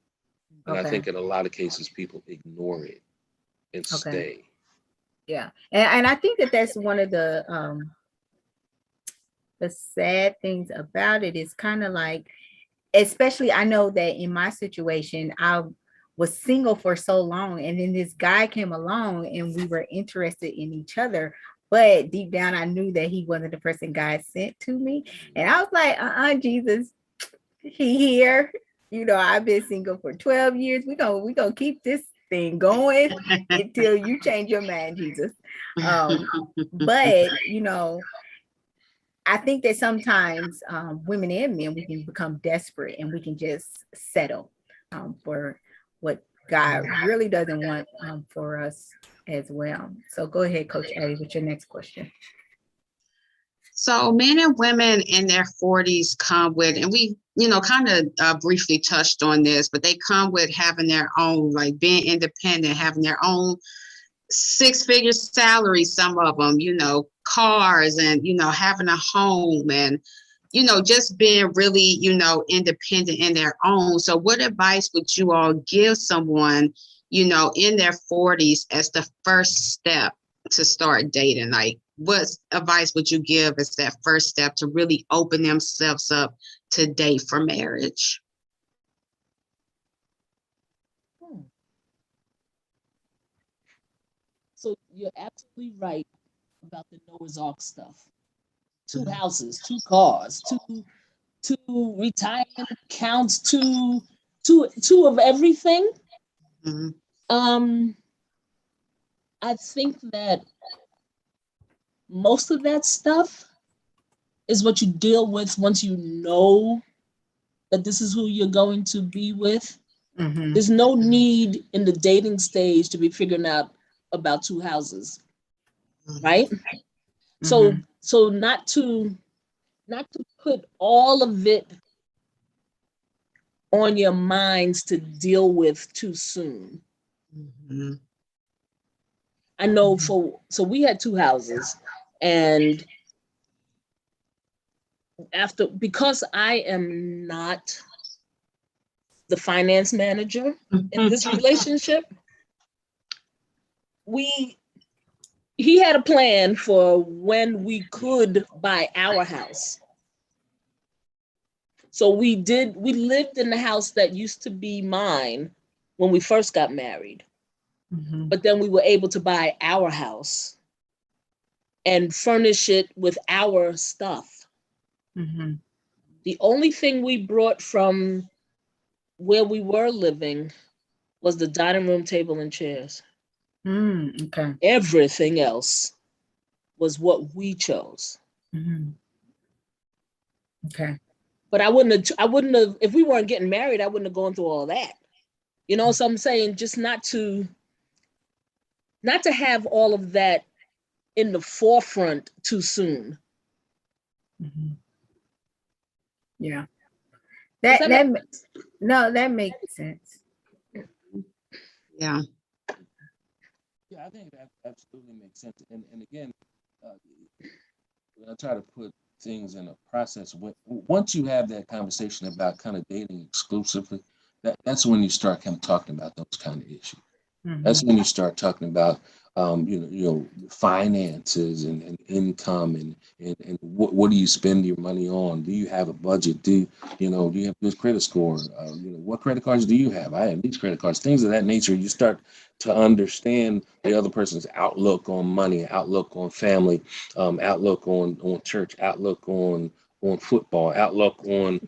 Speaker 5: And I
Speaker 3: Okay.
Speaker 5: think in a lot of cases, people ignore it and
Speaker 3: Okay.
Speaker 5: stay.
Speaker 3: Yeah. And I think that that's one of the sad things about it is kind of like, especially I know that in my situation, I was single for so long, and then this guy came along and we were interested in each other, but deep down I knew that he wasn't the person God sent to me. And I was like, Jesus, he here. You know, I've been single for 12 years. We gonna keep this thing going until you change your mind, Jesus. But you know, I think that sometimes women and men, we can become desperate and we can just settle for what God really doesn't want for us as well. So go ahead, Coach Addie, with your next question.
Speaker 2: So men and women in their 40s come with, and we, kind of briefly touched on this, but they come with having their own, like being independent, having their own six-figure salary, some of them, cars, and, having a home, and, just being really, independent in their own. So what advice would you all give someone, in their 40s as the first step to start dating? Like, what advice would you give as that first step to really open themselves up to date for marriage?
Speaker 4: So you're absolutely right about the Noah's Ark stuff. 2 houses, 2 cars, two retirement accounts, two of everything.
Speaker 2: Mm-hmm.
Speaker 4: I think that most of that stuff is what you deal with once you know that this is who you're going to be with.
Speaker 3: Mhm.
Speaker 4: There's no need in the dating stage to be figuring out about two houses, right? So
Speaker 3: Mhm.
Speaker 4: so not to put all of it on your minds to deal with too soon.
Speaker 2: Mhm.
Speaker 4: I know so we had two houses, and because I am not the finance manager in this relationship, he had a plan for when we could buy our house. So we lived in the house that used to be mine when we first got married.
Speaker 3: Mhm.
Speaker 4: But then we were able to buy our house and furnish it with our stuff.
Speaker 3: Mhm.
Speaker 4: The only thing we brought from where we were living was the dining room table and chairs.
Speaker 3: Okay.
Speaker 4: Everything else was what we chose.
Speaker 3: Mhm. Okay.
Speaker 4: But I wouldn't have, if we weren't getting married, I wouldn't have gone through all that. You know, so I'm saying just not to have all of that in the forefront too soon.
Speaker 3: Mhm. Yeah.
Speaker 4: Does
Speaker 3: That
Speaker 4: that make
Speaker 3: that no, that makes sense.
Speaker 2: Yeah.
Speaker 5: Yeah, I think that absolutely makes sense. And again, uh, when I try to put things in a process, once you have that conversation about kind of dating exclusively, that's when you start kind of talking about those kind of issues. That's
Speaker 3: Mhm.
Speaker 5: when you start talking about finances and income and what do you spend your money on? Do you have a budget? Do you have good credit score? What credit cards do you have? I have these credit cards, things of that nature. You start to understand the other person's outlook on money, outlook on family, outlook on church, outlook on football, outlook on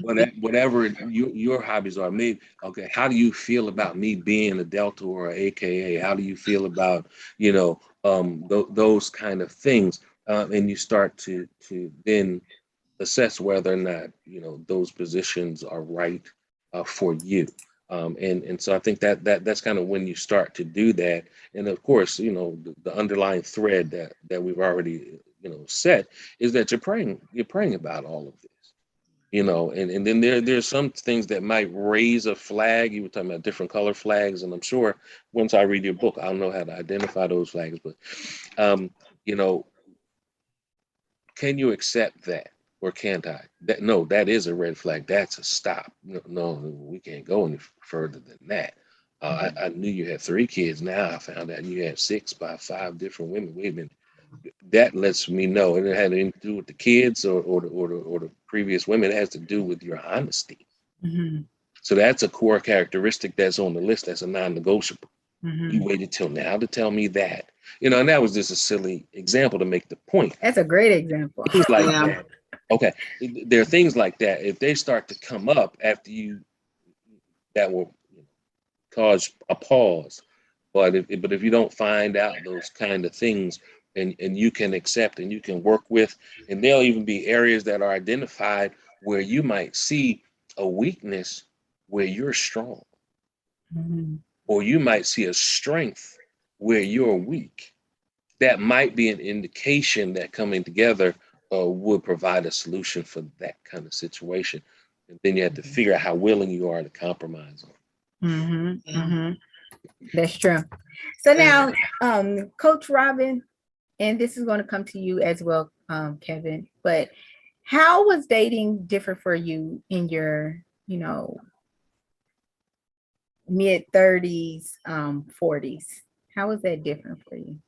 Speaker 5: whatever your hobbies are. Maybe okay, how do you feel about me being a Delta or a AKA? How do you feel about those kind of things? And you start to then assess whether or not those positions are right for you. And so I think that's kind of when you start to do that. And of course, the underlying thread that we've already set is that you're praying about all of this. And then there's some things that might raise a flag. You were talking about different color flags, and I'm sure once I read your book, I'll know how to identify those flags. But um, you know, can you accept that, or can't I? No, that is a red flag. That's a stop. No, no, we can't go any further than that. I knew you had 3 kids. Now I found out you had 6 by 5 different women. Wait a minute. That lets me know, and it had anything to do with the kids or the previous women. It has to do with your honesty.
Speaker 3: Mhm.
Speaker 5: So that's a core characteristic that's on the list. That's a non-negotiable. You
Speaker 3: Mhm.
Speaker 5: waited till now to tell me that. And that was just a silly example to make the point.
Speaker 3: That's a great example.
Speaker 5: Things like
Speaker 2: Yeah.
Speaker 5: that. Okay, there are things like that. If they start to come up after you, that will cause a pause. But if you don't find out those kind of things, and you can accept and you can work with, and there'll even be areas that are identified where you might see a weakness where you're strong,
Speaker 3: Mhm.
Speaker 5: or you might see a strength where you're weak. That might be an indication that coming together would provide a solution for that kind of situation. And then you have to figure out how willing you are to compromise on.
Speaker 3: Mhm.
Speaker 2: Yeah.
Speaker 3: Mhm. That's true. So now, Coach Robyn, and this is going to come to you as well, Kevin. But how was dating different for you in your, mid 30s, 40s? How was that different for you?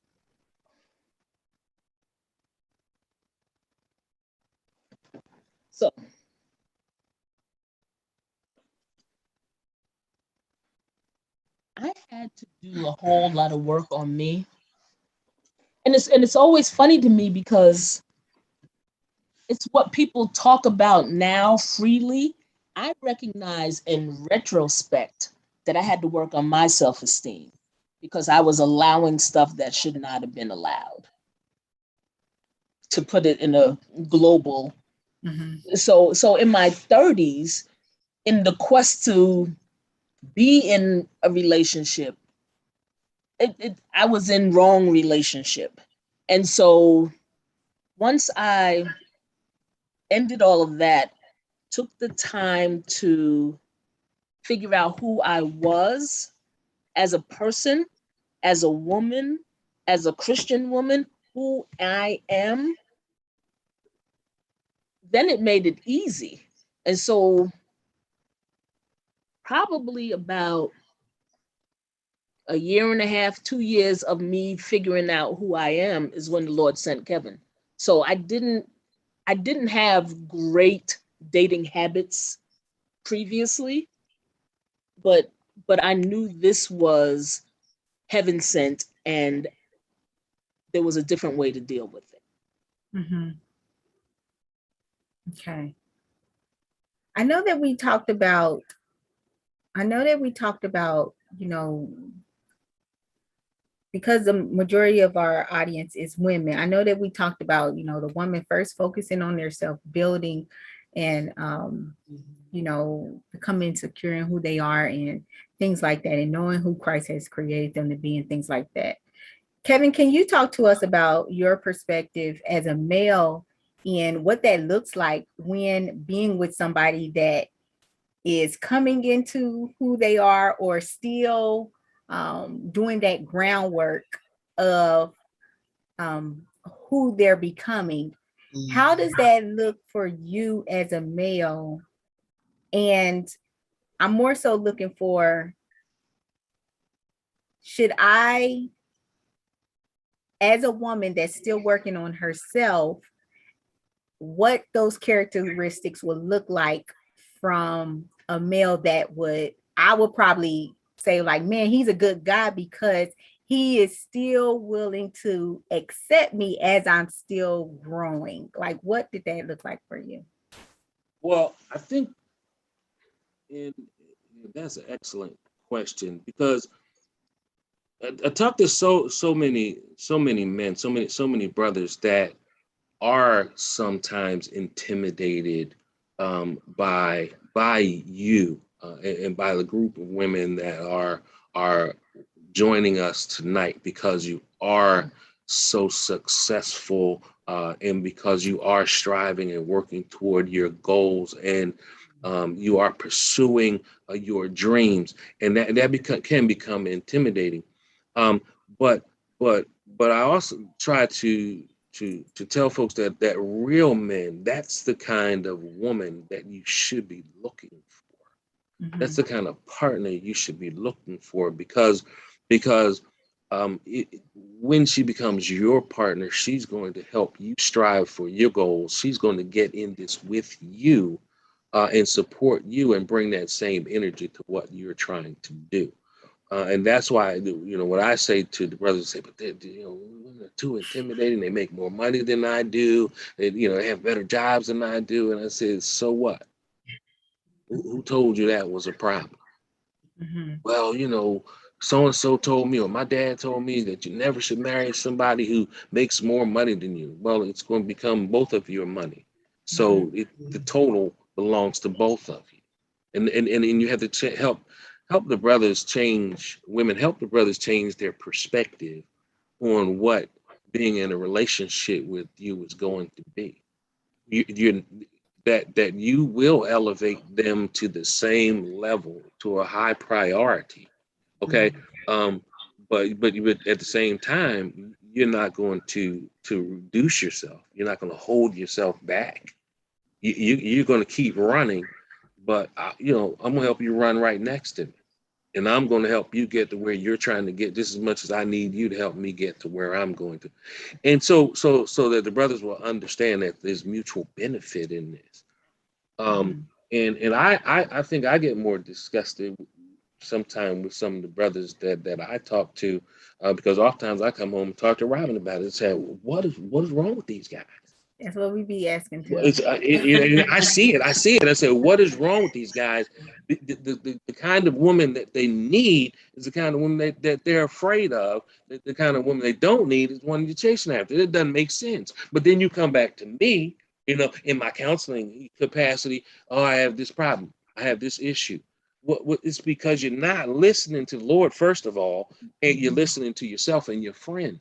Speaker 4: so? I had to do a whole lot of work on me. And it's always funny to me because it's what people talk about now freely. I recognize in retrospect that I had to work on my self-esteem because I was allowing stuff that should not have been allowed, to put it in a global.
Speaker 3: Mhm.
Speaker 4: So in my 30s, in the quest to be in a relationship, I was in wrong relationship. And so once I ended all of that, took the time to figure out who I was as a person, as a woman, as a Christian woman, who I am, then it made it easy. And so probably about a year and a half, 2 years of me figuring out who I am is when the Lord sent Kevin. So I didn't have great dating habits previously, but I knew this was heaven sent and there was a different way to deal with it.
Speaker 3: Mm-hmm. Okay. I know that we talked about, you know, because the majority of our audience is women. I know that we talked about, you know, the woman first focusing on their self-building and, you know, becoming secure in who they are and things like that, and knowing who Christ has created them to be and things like that. Kevin, can you talk to us about your perspective as a male and what that looks like when being with somebody that is coming into who they are or still doing that groundwork of who they're becoming? How does that look for you as a male? And I'm more so looking for, should I, as a woman that's still working on herself, what those characteristics would look like from a male that I would probably say like, man, he's a good guy because he is still willing to accept me as I'm still growing. Like, what did that look like for you?
Speaker 5: Well, I think that's an excellent question, because I talk to so many men, so many brothers that are sometimes intimidated by you and by the group of women that are joining us tonight, because you are so successful and because you are striving and working toward your goals, and you are pursuing your dreams, and that can become intimidating. Um, but but I also try to tell folks that real men, that's the kind of woman that you should be looking for.
Speaker 3: Mm-hmm.
Speaker 5: That's the kind of partner you should be looking for, because when she becomes your partner, she's going to help you strive for your goals. She's going to get in this with you and support you and bring that same energy to what you're trying to do. And that's why, you know, what I say to the brothers, say, but they're, you know, they're too intimidating. They make more money than I do. They, you know, they have better jobs than I do. And I said, so what? Who told you that was a problem?
Speaker 3: Mm-hmm.
Speaker 5: Well, you know, so and so told me, or my dad told me that you never should marry somebody who makes more money than you. Well, it's going to become both of your money. So the total belongs to both of you. And you have to help the brothers change, women help the brothers change their perspective on what being in a relationship with you is going to be. You that you will elevate them to the same level, to a high priority. Okay. um but at the same time, you're not going to reduce yourself. You're not going to hold yourself back. You're going to keep running, but you know, I'm going to help you run right next to me, and I'm going to help you get to where you're trying to get just as much as I need you to help me get to where I'm going to. And so that the brothers will understand that there's mutual benefit in this. And I think I get more disgusted sometimes with some of the brothers that I talk to, because oftentimes I come home and talk to Robyn about it and say, what is wrong with these guys?
Speaker 3: That's what we be asking too.
Speaker 5: It's, I see it. I see it. I say, what is wrong with these guys? The kind of woman that they need is the kind of woman that they're afraid of. The kind of woman they don't need is one you're chasing after. It doesn't make sense. But then you come back to me, you know, in my counseling capacity. Oh, I have this problem. I have this issue. What it's because you're not listening to the Lord, first of all, and you're listening to yourself and your friends.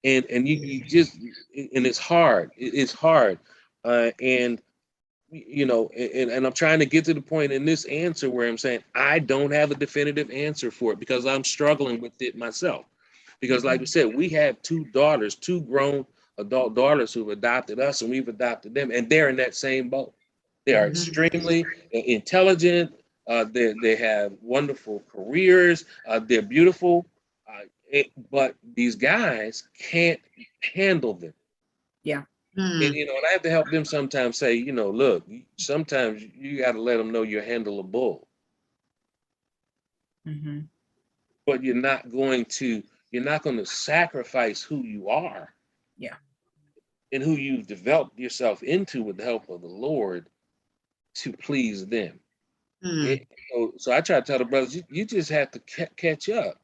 Speaker 5: And you just, and it's hard. It's hard. And and I'm trying to get to the point in this answer where I'm saying I don't have a definitive answer for it because I'm struggling with it myself. Because like we said, we have two daughters, two grown adult daughters who've adopted us and we've adopted them, and they're in that same boat. They are extremely intelligent. They have wonderful careers. They're beautiful. But these guys can't handle them.
Speaker 3: Yeah.
Speaker 5: And, and I have to help them sometimes say, look, sometimes you got to let them know you handle a bull. But you're not going to sacrifice who you are.
Speaker 3: Yeah.
Speaker 5: And who you've developed yourself into with the help of the Lord to please them. So I try to tell the brothers, you just have to catch up.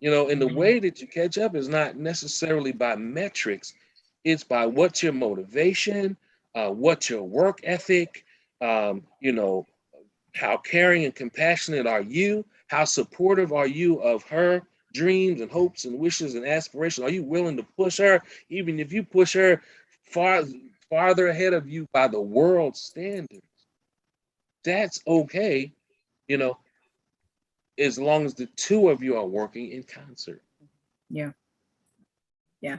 Speaker 5: And the way that you catch up is not necessarily by metrics. It's by what's your motivation, what's your work ethic, how caring and compassionate are you? How supportive are you of her dreams and hopes and wishes and aspirations? Are you willing to push her, even if you push her farther ahead of you by the world's standards? That's okay, as long as the two of you are working in concert.
Speaker 3: Yeah. Yeah.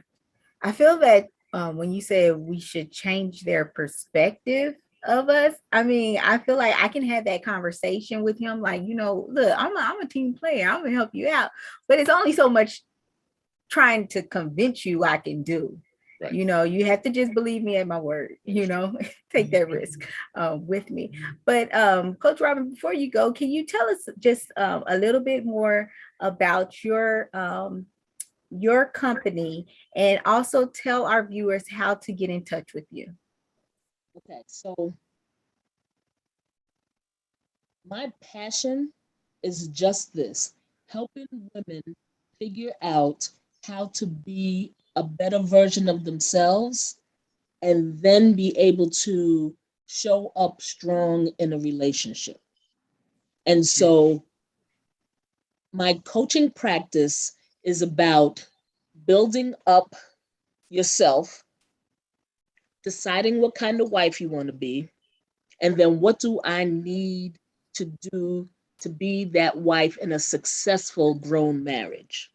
Speaker 3: I feel that when you say we should change their perspective of us, I mean, I feel like I can have that conversation with him. Like, look, I'm a team player. I'm gonna help you out, but it's only so much trying to convince you I can do. Right. You have to just believe me at my word. Take that risk with me. But Coach Robyn, before you go, can you tell us just a little bit more about your company, and also tell our viewers how to get in touch with you?
Speaker 4: Okay, so my passion is just this: helping women figure out how to be a better version of themselves and then be able to show up strong in a relationship. And so my coaching practice is about building up yourself, deciding what kind of wife you want to be, and then what do I need to do to be that wife in a successful grown marriage.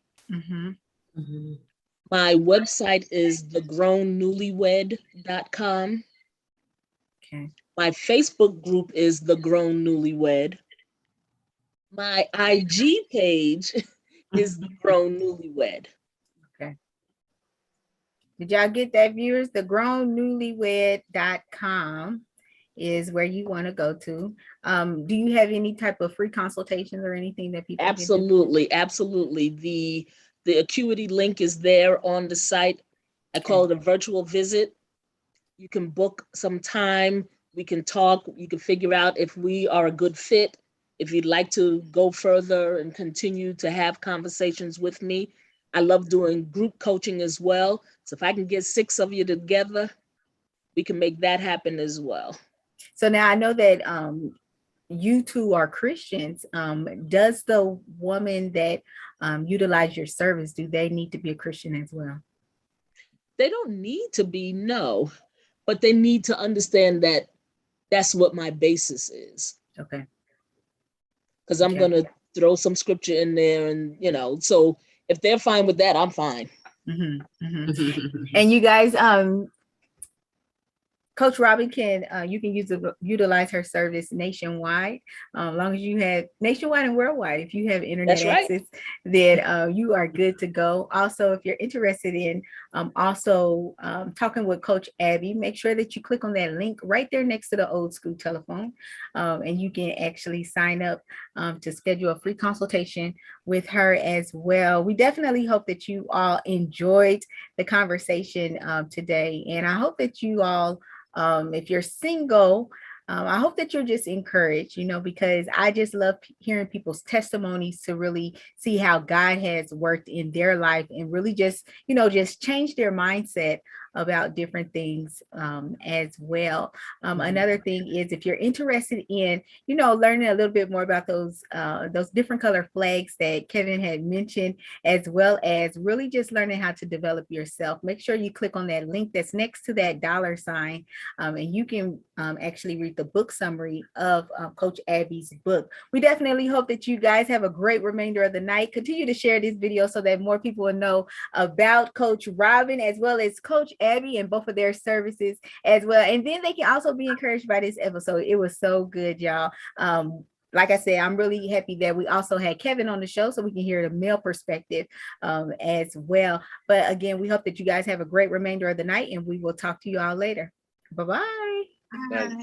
Speaker 4: My website is thegrovnnewlywed.com.
Speaker 3: Okay.
Speaker 4: My Facebook group is The Grown Newlywed. My IG page is The Grown Newlywed.
Speaker 3: Okay. Did y'all get that, viewers? Thegrovnnewlywed.com is where you want to go to. Do you have any type of free consultations or anything that people
Speaker 4: Absolutely. The Acuity link is there on the site. I call it a virtual visit. You can book some time. We can talk. You can figure out if we are a good fit. If you'd like to go further and continue to have conversations with me. I love doing group coaching as well. So if I can get 6 of you together, we can make that happen as well.
Speaker 3: So now I know that you two are Christians. Does the woman that utilize your service, do they need to be a Christian as well?
Speaker 4: They don't need to be, no, but they need to understand that that's what my basis is.
Speaker 3: Okay.
Speaker 4: Because I'm going to throw some scripture in there and, so if they're fine with that, I'm fine.
Speaker 3: And you guys, Coach Robyn you can utilize her service nationwide, as long as you have nationwide and worldwide. If you have internet access, then you are good to go. Also, if you're interested in talking with Coach Abby, make sure that you click on that link right there next to the old school telephone, and you can actually sign up to schedule a free consultation with her as well. We definitely hope that you all enjoyed the conversation today, and I hope that you all, if you're single, I hope that you're just encouraged, because I just love hearing people's testimonies to really see how God has worked in their life and really just change their mindset about different things as well. Another thing is, if you're interested in, learning a little bit more about those different color flags that Kevin had mentioned, as well as really just learning how to develop yourself, make sure you click on that link that's next to that $sign, and you can actually read the book summary of Coach Abby's book. We definitely hope that you guys have a great remainder of the night. Continue to share this video so that more people will know about Coach Robyn as well as Coach Abby and both of their services as well. And then they can also be encouraged by this episode. It was so good, y'all. Like I said, I'm really happy that we also had Kevin on the show so we can hear the male perspective as well. But again, we hope that you guys have a great remainder of the night, and we will talk to you all later. Bye-bye.
Speaker 5: Bye.